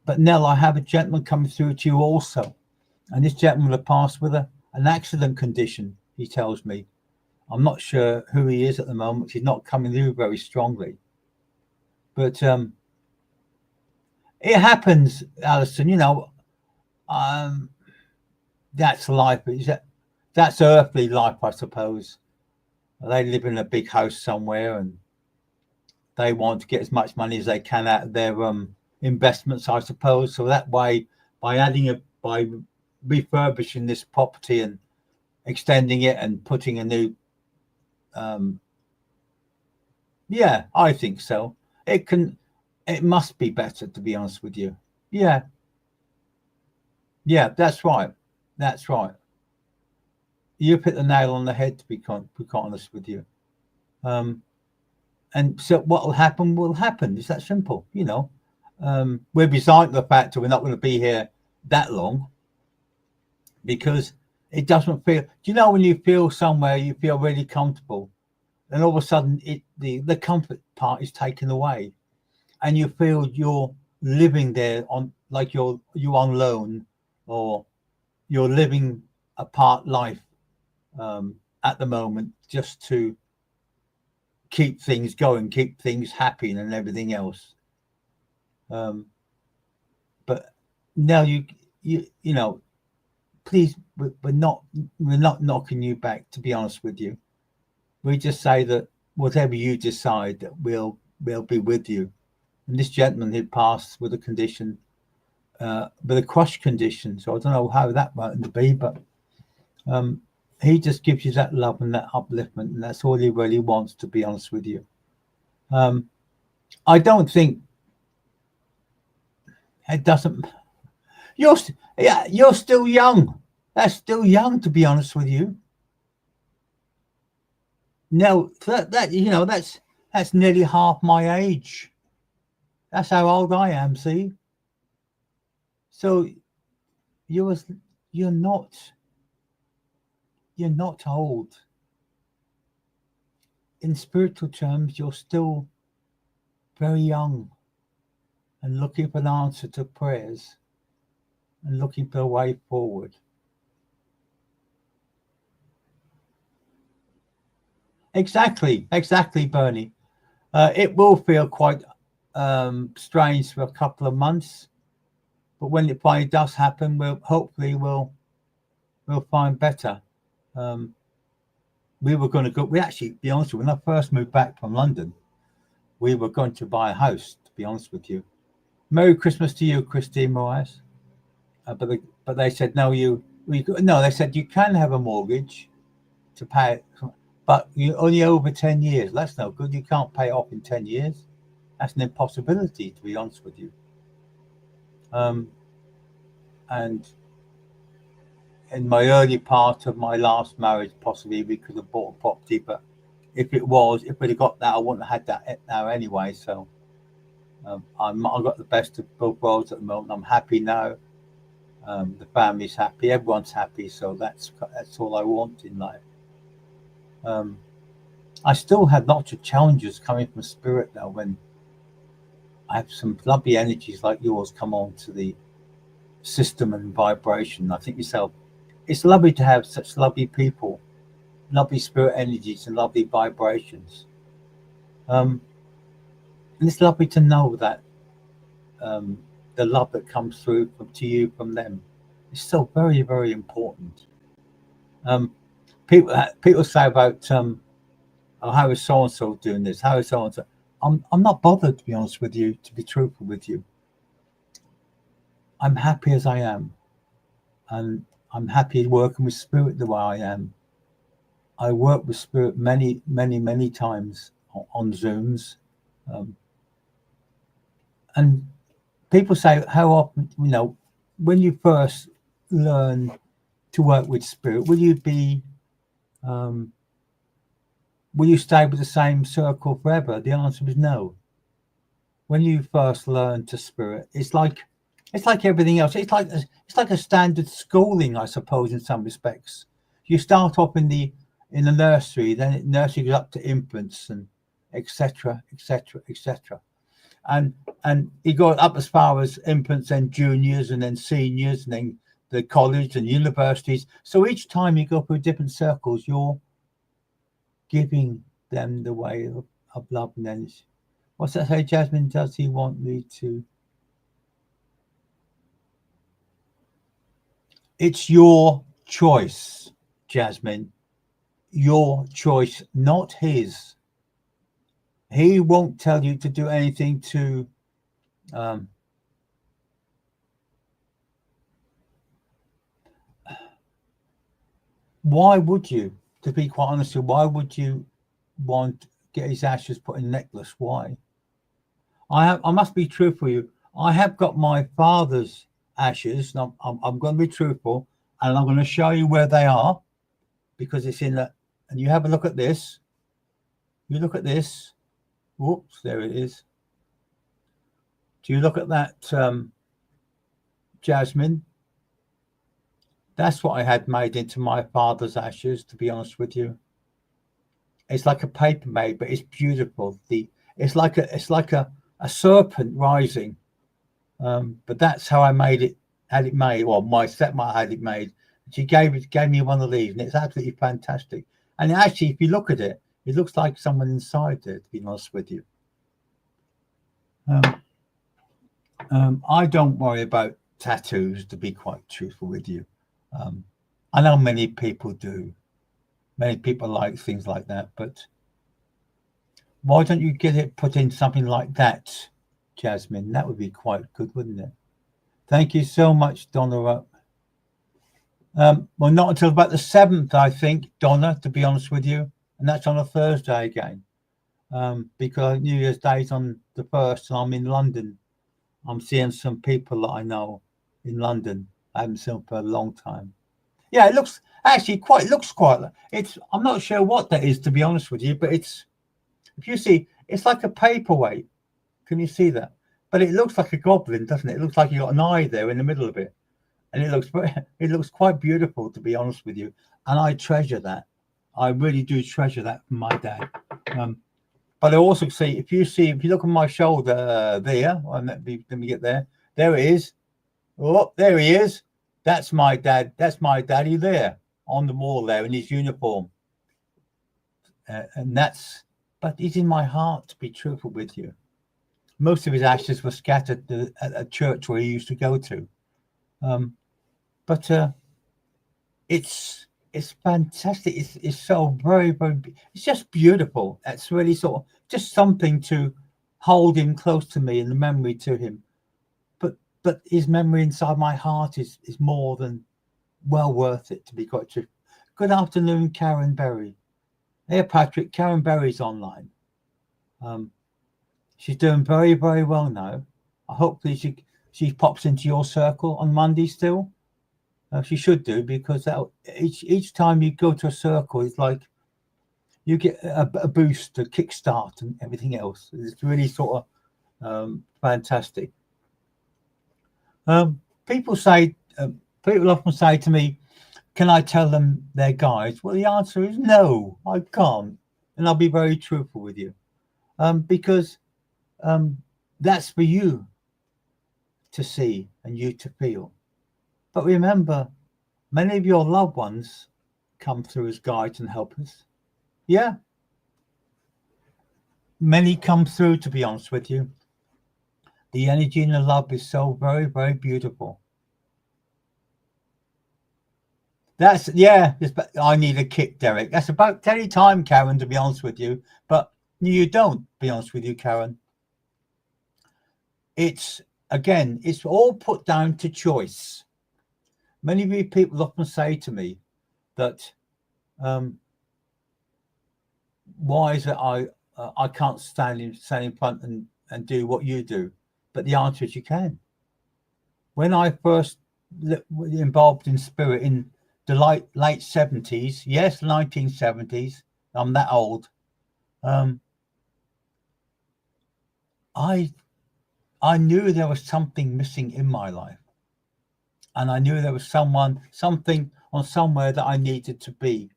But Nell, I have a gentleman coming through to you also. And this gentleman will have passed with an accident condition, he tells me. I'm not sure who he is at the moment. He's not coming through very strongly. But it happens, Alison, that's life. That's earthly life, I suppose. They live in a big house somewhere and they want to get as much money as they can out of their investments, I suppose. So that way, by refurbishing this property and extending it and putting a new, yeah, I think so. It must be better, to be honest with you. Yeah, that's right. You hit the nail on the head, to be quite honest with you. And so what will happen. It's that simple, We're resigned to the fact that we're not going to be here that long because it doesn't feel, when you feel somewhere, you feel really comfortable, and all of a sudden the comfort part is taken away and you feel you're living there like you're on loan, or you're living a part life at the moment just to keep things going, keep things happy and everything else. But now please, we're not knocking you back, to be honest with you. We just say that whatever you decide, that we'll be with you. And this gentleman had passed with a condition, with a crush condition. So I don't know how that might be, but He just gives you that love and that upliftment, and that's all he really wants, to be honest with you. I don't think it doesn't. You're still young. That's still young, to be honest with you. No, that's nearly half my age. That's how old I am. See, so you're not old. In spiritual terms, you're still very young and looking for an answer to prayers and looking for a way forward. Exactly, Bernie. It will feel quite strange for a couple of months, but when it finally does happen, we'll find better. We were going to go. We actually, to be honest with you, when I first moved back from London, we were going to buy a house. To be honest with you, Merry Christmas to you, Christine Moraes. But they said no. They said you can have a mortgage to pay it, but you only over 10 years. That's no good. You can't pay it off in 10 years. That's an impossibility, to be honest with you. And in my early part of my last marriage, possibly we could have bought a property, but if we'd have got that, I wouldn't have had that now anyway. So I've got the best of both worlds at the moment. I'm happy now. The family's happy, everyone's happy, so that's all I want in life. I still had lots of challenges coming from spirit though, when I have some lovely energies like yours come on to the system and vibration. I think yourself, it's lovely to have such lovely people, lovely spirit energies and lovely vibrations. And it's lovely to know that the love that comes through to you from them is so very, very important. People say about how is so and so doing this? How is so and so? I'm not bothered, to be honest with you. To be truthful with you, I'm happy as I am, and I'm happy working with spirit the way I am. I work with spirit many, many, many times on Zooms, and people say, how often, when you first learn to work with spirit, will you stay with the same circle forever? The answer is no. When you first learn to spirit, it's like everything else. It's like a standard schooling, I suppose, in some respects. You start off in the nursery, then nursery goes up to infants and etc. And you go up as far as infants and juniors and then seniors and then the college and universities. So each time you go through different circles, you're giving them the way of love and energy. What's that say, Jasmine? Does he want me to? It's your choice, Jasmine. Your choice, not his. He won't tell you to do anything to why would you? To be quite honest with you, why would you want to get his ashes put in a necklace? Why? I must be truthful with you. I have got my father's ashes, and I'm going to be truthful, and I'm going to show you where they are, because it's in the. And you have a look at this. You look at this. Whoops, there it is. Do you look at that, Jasmine? That's what I had made into my father's ashes, to be honest with you. It's like a paper made, but it's beautiful. It's like a serpent rising. But that's how I made it, had it made. Well, my stepmother had it made. She gave me one of these, and it's absolutely fantastic. And actually, if you look at it, it looks like someone inside there, to be honest with you. I don't worry about tattoos, to be quite truthful with you. I know many people do. Many people like things like that, but why don't you get it put in something like that, Jasmine? That would be quite good, wouldn't it? Thank you so much, Donna. Well, not until about the 7th, I think, Donna, to be honest with you. And that's on a Thursday again. Because New Year's Day is on the 1st and I'm in London. I'm seeing some people that I know in London. I haven't seen them for a long time. Yeah, it looks quite. I'm not sure what that is, to be honest with you, but if you see, it's like a paperweight. Can you see that? But it looks like a goblin, doesn't it? It looks like you got an eye there in the middle of it, and it looks quite beautiful, to be honest with you. And I treasure that. I really do treasure that from my dad. But I also see, if you look on my shoulder there, let me get there. There it is. Oh, there he is. That's my dad. That's my daddy there on the wall there in his uniform. But he's in my heart, to be truthful with you. Most of his ashes were scattered at a church where he used to go to. But it's fantastic. It's so very, very, it's just beautiful. It's really sort of just something to hold him close to me and the memory to him. But his memory inside my heart is more than well worth it, to be quite true. Good afternoon, Karen Berry. Hey, Patrick. Karen Berry's online. She's doing very, very well now. Hopefully she pops into your circle on Monday still. She should do, because each time you go to a circle, it's like you get a boost, a kickstart, and everything else. It's really sort of fantastic. People often say to me, can I tell them they're guides? Well, the answer is no, I can't. And I'll be very truthful with you. Because that's for you to see and you to feel. But remember, many of your loved ones come through as guides and helpers. Yeah. Many come through, to be honest with you. The energy and the love is so very, very beautiful. I need a kick, Derek. That's about any time, Karen, to be honest with you. But you don't, be honest with you, Karen. It's all put down to choice. Many of you people often say to me that why is it I can't stand in front and do what you do? But the answer is you can. When I first involved in spirit in the late 70s, yes, 1970s, I'm that old. I knew there was something missing in my life. And I knew there was something on somewhere that I needed to be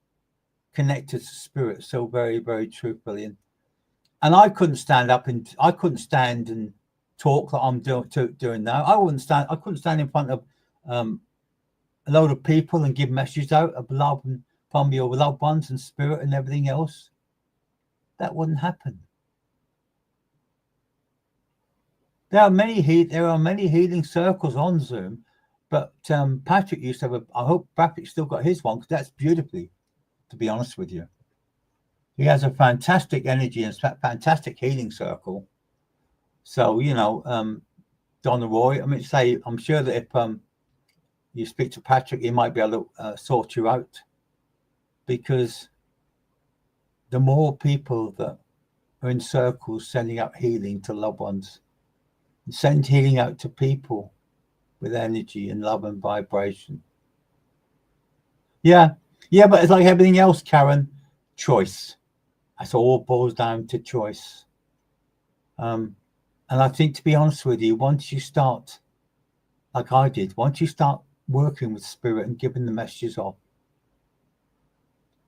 connected to spirit so very, very truthfully. And I couldn't stand and talk like I'm doing now. I couldn't stand in front of a load of people and give messages out of love from your loved ones and spirit and everything else. That wouldn't happen. There are many healing circles on Zoom, but Patrick used to have I hope Patrick still got his one, because that's beautifully, to be honest with you. He has a fantastic energy and fantastic healing circle. So, Donna Roy, I'm sure that if you speak to Patrick, he might be able to sort you out, because the more people that are in circles sending out healing to loved ones, send healing out to people with energy and love and vibration. Yeah, but it's like everything else, Karen, choice. That's all boils down to choice. And I think, to be honest with you, once you start, like I did, once you start working with spirit and giving the messages off,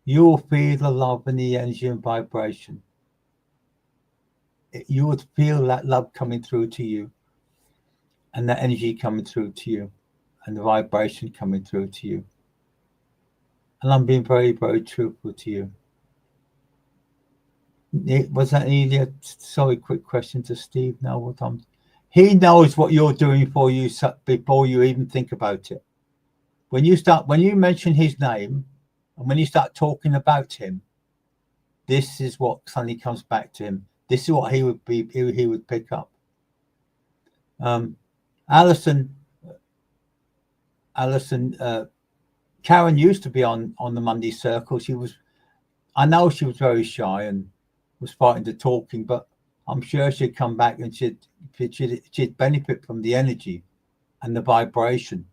you'll feel the love and the energy and vibration. You would feel that love coming through to you, and that energy coming through to you, and the vibration coming through to you. And I'm being very, very truthful to you. Was that easier? Sorry, quick question to Steve. Now, he knows what you're doing for you before you even think about it. When you mention his name, and when you start talking about him, this is what suddenly comes back to him. This is what he would pick up. Alison Karen used to be on the Monday Circle. I know she was very shy and was fighting to talking, but I'm sure she'd come back and she'd benefit from the energy and the vibration.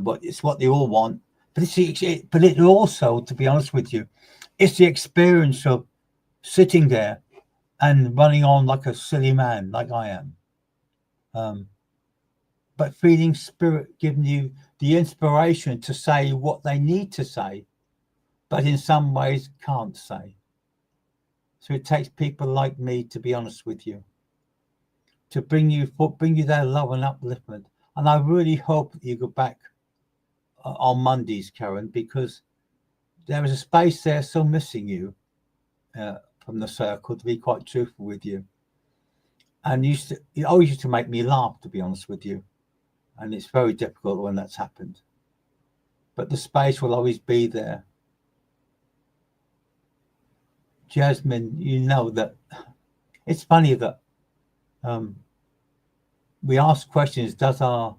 But it's what they all want. But it also, to be honest with you, it's the experience of sitting there and running on like a silly man, like I am. But feeling spirit giving you the inspiration to say what they need to say, but in some ways can't say. So it takes people like me, to be honest with you, to bring you their love and upliftment. And I really hope that you go back on Mondays, Karen, because there is a space there still missing you from the circle, to be quite truthful with you. And it always used to make me laugh, to be honest with you. And it's very difficult when that's happened. But the space will always be there. Jasmine, you know that it's funny that we ask questions. Does our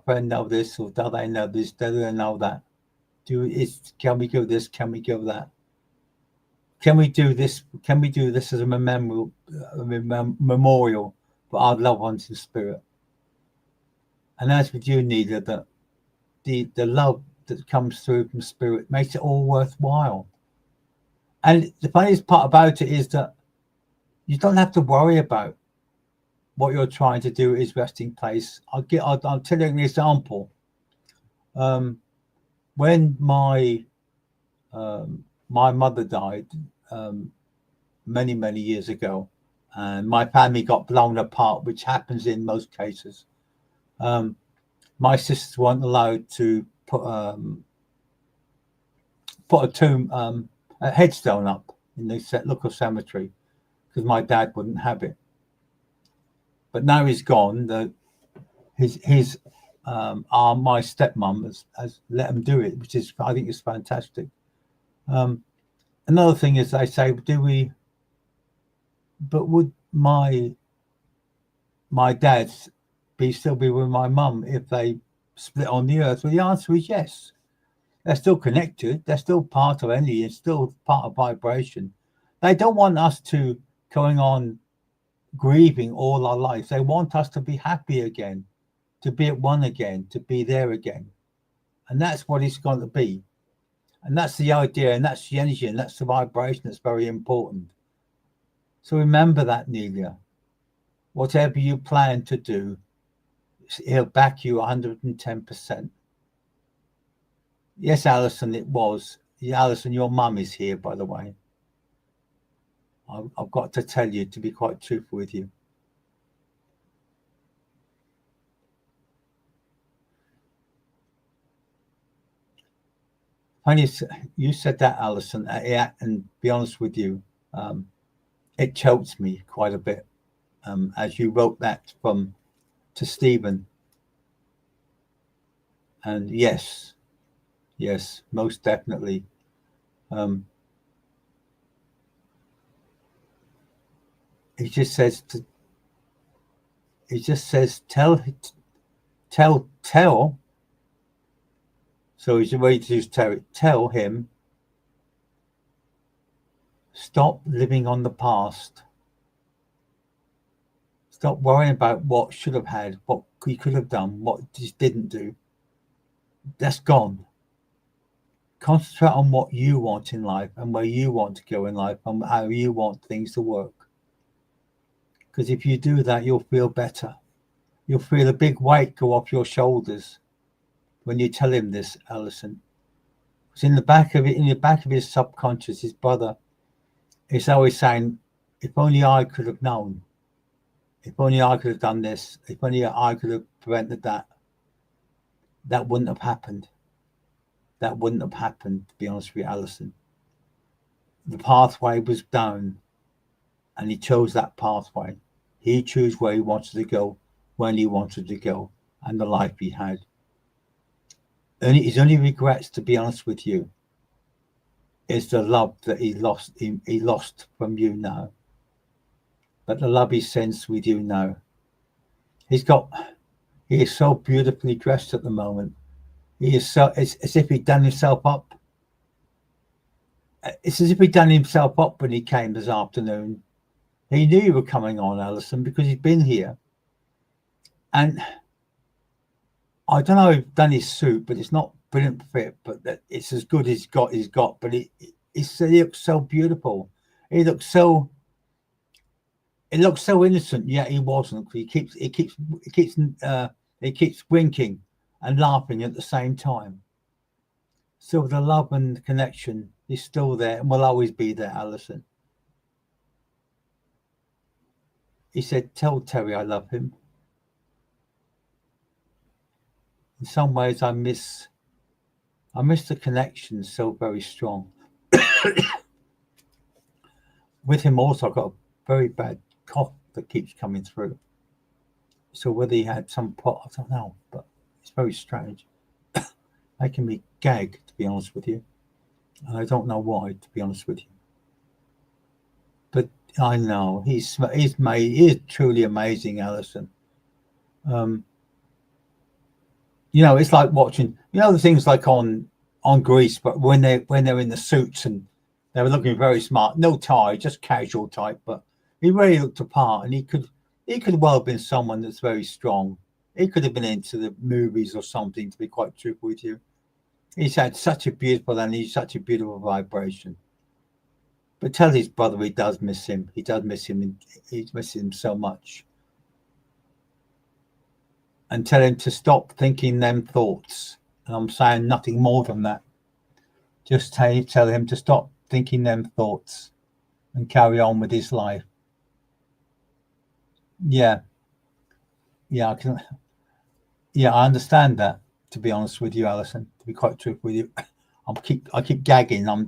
friend know this, or do they know this? Do they know that? Can we go this? Can we go that? Can we do this? Can we do this as a memorial for our loved ones in spirit? And as with you, Nida, that the love that comes through from spirit makes it all worthwhile. And the funniest part about it is that you don't have to worry about what you're trying to do is resting place. I'll tell you an example. When my mother died many years ago, and my family got blown apart, which happens in most cases. My sisters weren't allowed to put a headstone up in the local cemetery because my dad wouldn't have it. But now he's gone. My stepmom has let him do it, which is, I think, is fantastic. Another thing is, they say, would my dad still be with my mum if they split on the earth? Well, the answer is yes. They're still connected. They're still part of energy. It's still part of vibration. They don't want us to going on grieving all our lives. They want us to be happy again, to be at one again, to be there again. And that's what it's going to be. And that's the idea, and that's the energy, and that's the vibration that's very important. So remember that, Nelia. Whatever you plan to do, he'll back you 110%. Yes, Alison, it was. Alison, your mum is here, by the way. I've got to tell you, to be quite truthful with you. Funny you said that, Alison, and be honest with you, it choked me quite a bit as you wrote that to Stephen. And yes, most definitely. He just says tell. So he's ready to tell him, stop living on the past. Stop worrying about what should have had, what he could have done, what he didn't do. That's gone. Concentrate on what you want in life and where you want to go in life and how you want things to work. Because if you do that, you'll feel better. You'll feel a big weight go off your shoulders when you tell him this, Alison. Because in the back of his subconscious, his brother is always saying, if only I could have known. If only I could have done this. If only I could have prevented that. That wouldn't have happened. That wouldn't have happened, to be honest with you, Alison. The pathway was down, and he chose that pathway. He chose where he wanted to go, when he wanted to go, and the life he had. His only regrets, to be honest with you, is the love that he lost from you now. But the love he sends with you now. He is so beautifully dressed at the moment. He is so, it's as if he'd done himself up. It's as if he'd done himself up when he came this afternoon. He knew you were coming on, Alison, because he's been here. And I don't know if he's done his suit, but it's not brilliant fit, but it's as good as he's got. But he looks so beautiful. It looks so innocent, yet he wasn't. He keeps winking and laughing at the same time. So the love and connection is still there and will always be there, Alison. He said, "Tell Terry I love him." In some ways, I miss the connection so very strong. With him also, I've got a very bad cough that keeps coming through. So whether he had some pot, I don't know, but it's very strange. Making me gag, to be honest with you. And I don't know why, to be honest with you. But I know he is truly amazing, Alison. It's like watching, the things like on Grease, but when they're in the suits and they were looking very smart, no tie, just casual type, but he really looked apart, and he could well have been someone that's very strong. He could have been into the movies or something, to be quite truthful with you. He's had such a beautiful and he's such a beautiful vibration. But tell his brother he does miss him. He does miss him. He's missing him so much. And tell him to stop thinking them thoughts. And I'm saying nothing more than that. Just tell him to stop thinking them thoughts and carry on with his life. Yeah, I understand that, to be honest with you, Alison, to be quite truthful with you. I keep gagging. I'm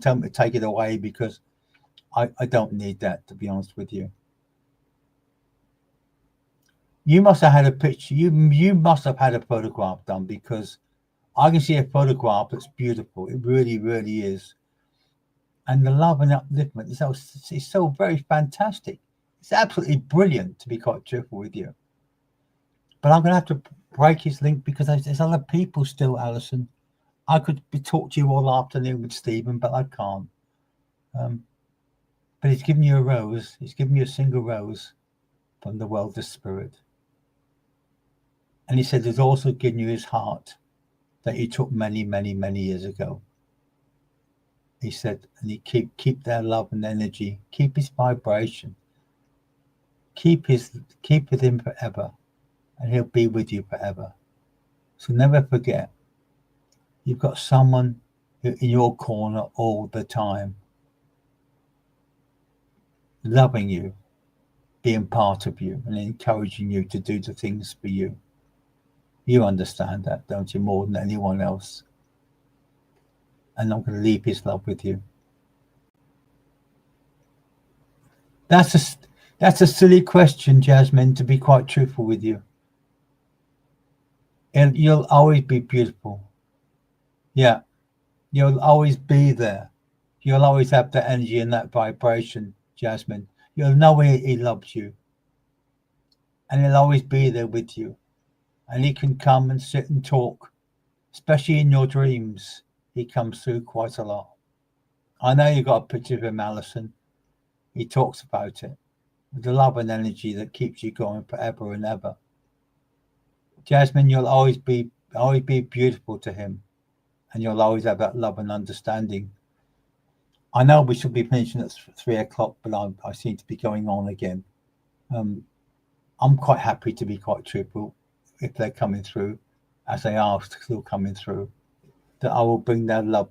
telling to take it away because I don't need that, to be honest with you. You must have had a picture. You must have had a photograph done, because I can see a photograph that's beautiful. It really, really is. And the love and upliftment is so very fantastic. It's absolutely brilliant, to be quite truthful with you. But I'm going to have to break his link because there's other people still, Alison. I could talk to you all afternoon with Stephen, but I can't. But he's given you a rose. He's given you a single rose from the world of spirit. And he said he's also given you his heart that he took many, many, many years ago. He said, and he keep their love and energy, keep his vibration, keep with him forever, and he'll be with you forever. So never forget, you've got someone in your corner all the time, loving you, being part of you, and encouraging you to do the things for you. You understand that, don't you, more than anyone else? And I'm going to leave his love with you. That's a silly question, Jasmine, to be quite truthful with you. And you'll always be beautiful. Yeah, you'll always be there. You'll always have that energy and that vibration, Jasmine. You'll know he loves you. And he'll always be there with you. And he can come and sit and talk, especially in your dreams. He comes through quite a lot. I know you got a picture of him, Alison. He talks about it. The love and energy that keeps you going forever and ever. Jasmine, you'll always be beautiful to him. And you'll always have that love and understanding. I know we should be finishing at 3 o'clock, but I seem to be going on again. I'm quite happy, to be quite truthful, if they're coming through, as they are still coming through, that I will bring their love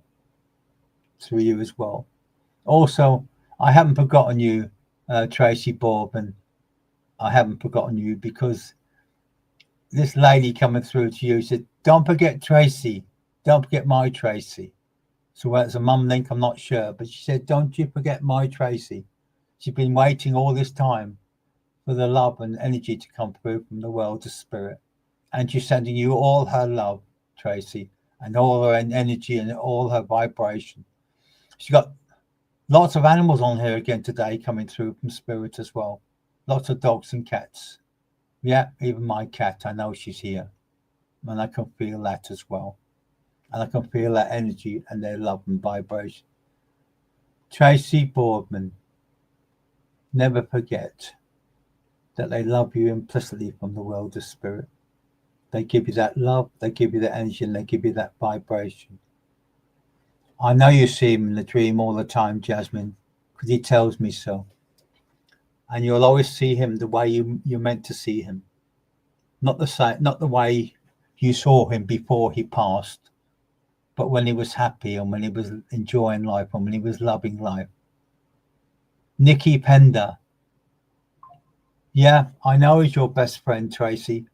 through you as well. Also, I haven't forgotten you, Tracy Borbin. I haven't forgotten you, because this lady coming through to you said, "Don't forget Tracy. Don't forget my Tracy." So whether it's a mum link, I'm not sure. But she said, "Don't you forget my Tracy." She's been waiting all this time for the love and energy to come through from the world of spirit. And she's sending you all her love, Tracy, and all her energy and all her vibration. She's got lots of animals on here again today coming through from spirit as well. Lots of dogs and cats. Yeah, even my cat, I know she's here. And I can feel that as well. And I can feel that energy and their love and vibration. Tracy Boardman, never forget that they love you implicitly from the world of spirit. They give you that love, they give you that energy, and they give you that vibration. I know you see him in the dream all the time, Jasmine, because he tells me so. And you'll always see him the way you're meant to see him. Not the way you saw him before he passed, but when he was happy and when he was enjoying life and when he was loving life. Nikki Pender. Yeah, I know he's your best friend, Tracy.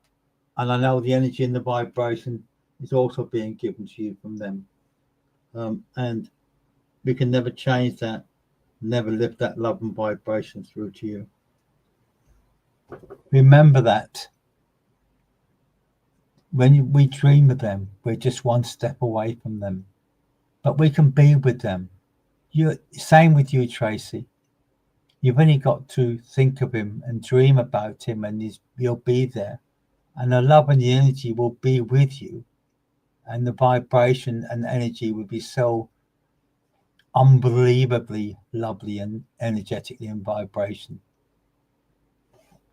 And I know the energy and the vibration is also being given to you from them. And we can never change that, never lift that love and vibration through to you. Remember that. When we dream of them, we're just one step away from them. But we can be with them. Same with you, Tracy. You've only got to think of him and dream about him, and you'll be there. And the love and the energy will be with you. And the vibration and energy will be so unbelievably lovely and energetically in vibration.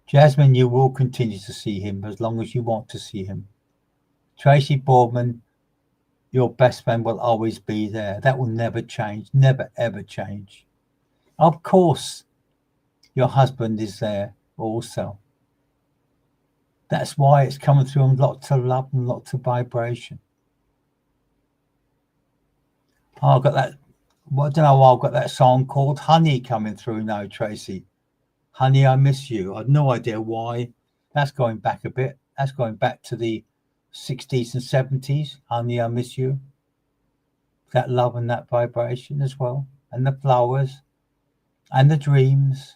Jasmine, you will continue to see him as long as you want to see him. Tracy Boardman, your best friend, will always be there. That will never change, never ever change. Of course, your husband is there also. That's why it's coming through on lots of love and lots of vibration. Oh, I've got that. Well, I don't know why I've got that song called Honey coming through now, Tracy. Honey, I miss you. I've no idea why. That's going back a bit. That's going back to the 60s and 70s. Honey, I miss you. That love and that vibration as well. And the flowers and the dreams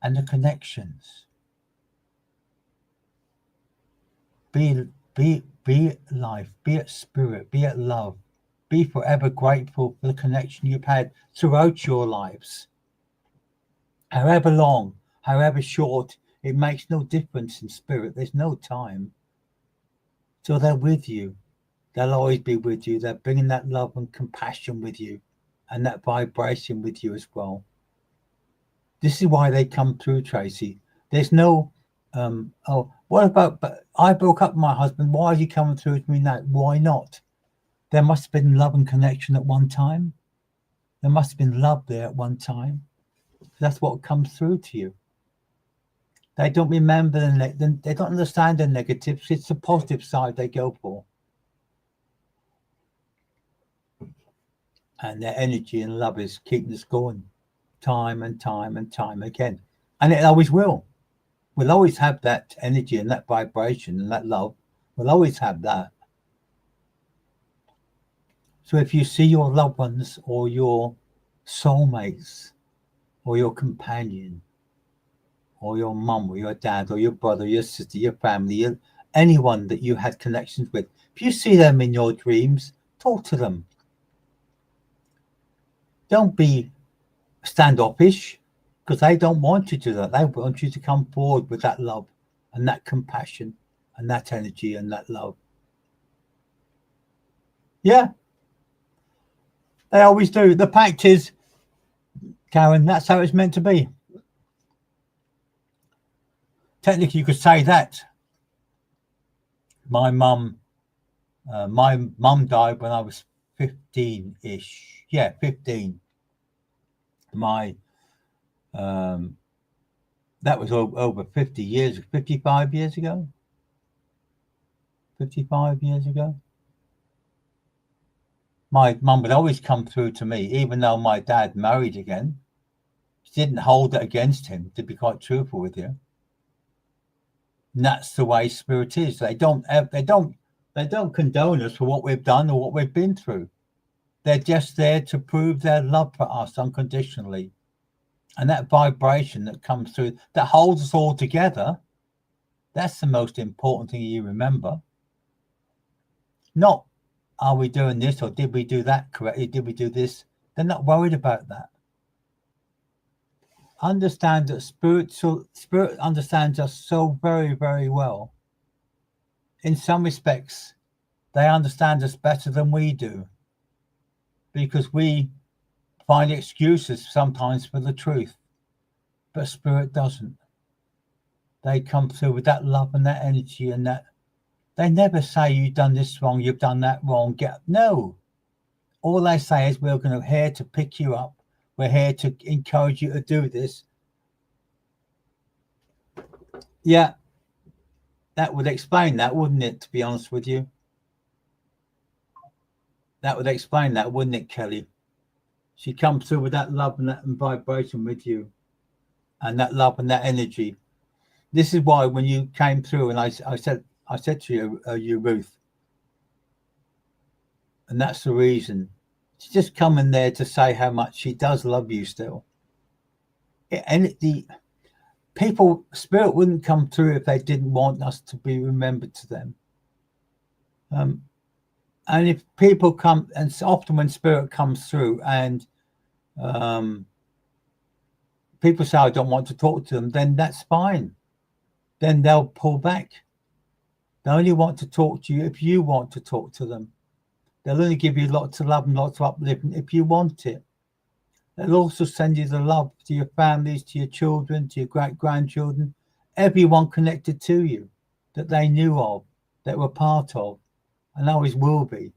and the connections. Be it life, be it spirit, be it love. Be forever grateful for the connection you've had throughout your lives. However long, however short, it makes no difference in spirit. There's no time. So they're with you. They'll always be with you. They're bringing that love and compassion with you and that vibration with you as well. This is why they come through, Tracy. There's no, what about, but I broke up with my husband. Why is he coming through to me now? Why not? There must have been love and connection at one time. There must have been love there at one time. That's what comes through to you. They don't remember, they don't understand the negatives. It's the positive side they go for. And their energy and love is keeping us going time and time and time again. And it always will. We'll always have that energy and that vibration and that love. We'll always have that. So if you see your loved ones or your soulmates or your companion or your mum or your dad or your brother, your sister, your family, anyone that you had connections with, if you see them in your dreams, talk to them. Don't be standoffish, because they don't want you to do that. They want you to come forward with that love and that compassion and that energy and that love. Yeah. They always do. The fact is, Karen, that's how it's meant to be. Technically, you could say that. My mum died when I was 15-ish. Yeah, 15. That was over 50 years, 55 years ago. 55 years ago. My mum would always come through to me, even though my dad married again. She didn't hold it against him, to be quite truthful with you. And that's the way spirit is. They don't condone us for what we've done or what we've been through. They're just there to prove their love for us unconditionally. And that vibration that comes through, that holds us all together, that's the most important thing you remember. Not, are we doing this or did we do that correctly? Did we do this? They're not worried about that. Understand that spirit understands us so very, very well. in some respects, they understand us better than we do, because we find excuses sometimes for the truth, but Spirit doesn't. They come through with that love and that energy, and that they never say you've done this wrong, you've done that wrong. No. All they say is we're here to pick you up. We're here to encourage you to do this. Yeah, that would explain that, wouldn't it, to be honest with you? That would explain that, wouldn't it, Kelly? She comes through with that love and that vibration with you, and that love and that energy. This is why when you came through, and I said to you, Ruth, and that's the reason. She's just coming there to say how much she does love you still. And the people, Spirit wouldn't come through if they didn't want us to be remembered to them. And if people come, and often when Spirit comes through and people say, I don't want to talk to them, then that's fine. Then they'll pull back. They only want to talk to you if you want to talk to them. They'll only give you lots of love and lots of upliftment if you want it. They'll also send you the love to your families, to your children, to your great-grandchildren, everyone connected to you that they knew of, that were part of, and always will be.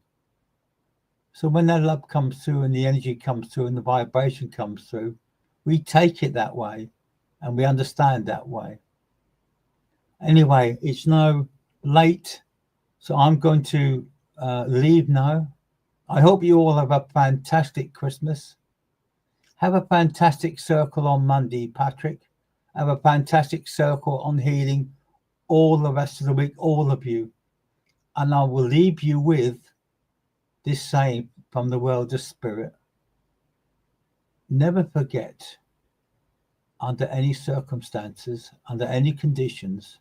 So when that love comes through and the energy comes through and the vibration comes through, we take it that way and we understand that way. Anyway, it's now late, so I'm going to leave now. I hope you all have a fantastic Christmas. Have a fantastic circle on Monday, Patrick. Have a fantastic circle on healing all the rest of the week, all of you. And I will leave you with this saying from the world of spirit. Never forget, under any circumstances, under any conditions,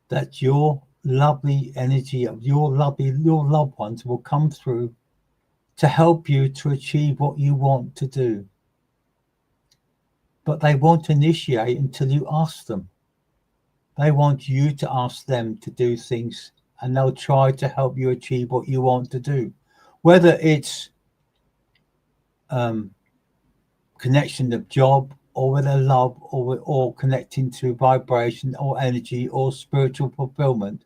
that your lovely energy of your loved ones will come through to help you to achieve what you want to do. But they won't initiate until you ask them. They want you to ask them to do things, and they'll try to help you achieve what you want to do. Whether it's connection of job, or whether love, or connecting to vibration or energy or spiritual fulfillment,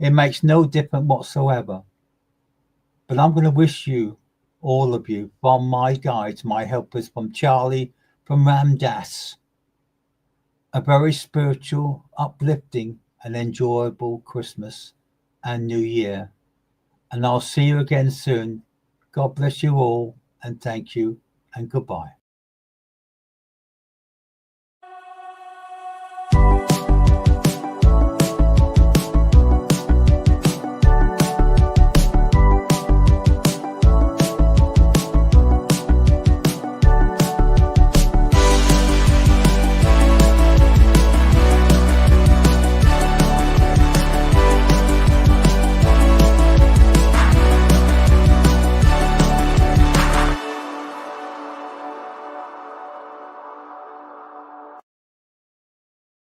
it makes no difference whatsoever. But I'm going to wish you, all of you, from my guides, my helpers, from Charlie, from Ramdas, a very spiritual, uplifting and enjoyable Christmas and New Year. And I'll see you again soon. God bless you all, and thank you, and goodbye.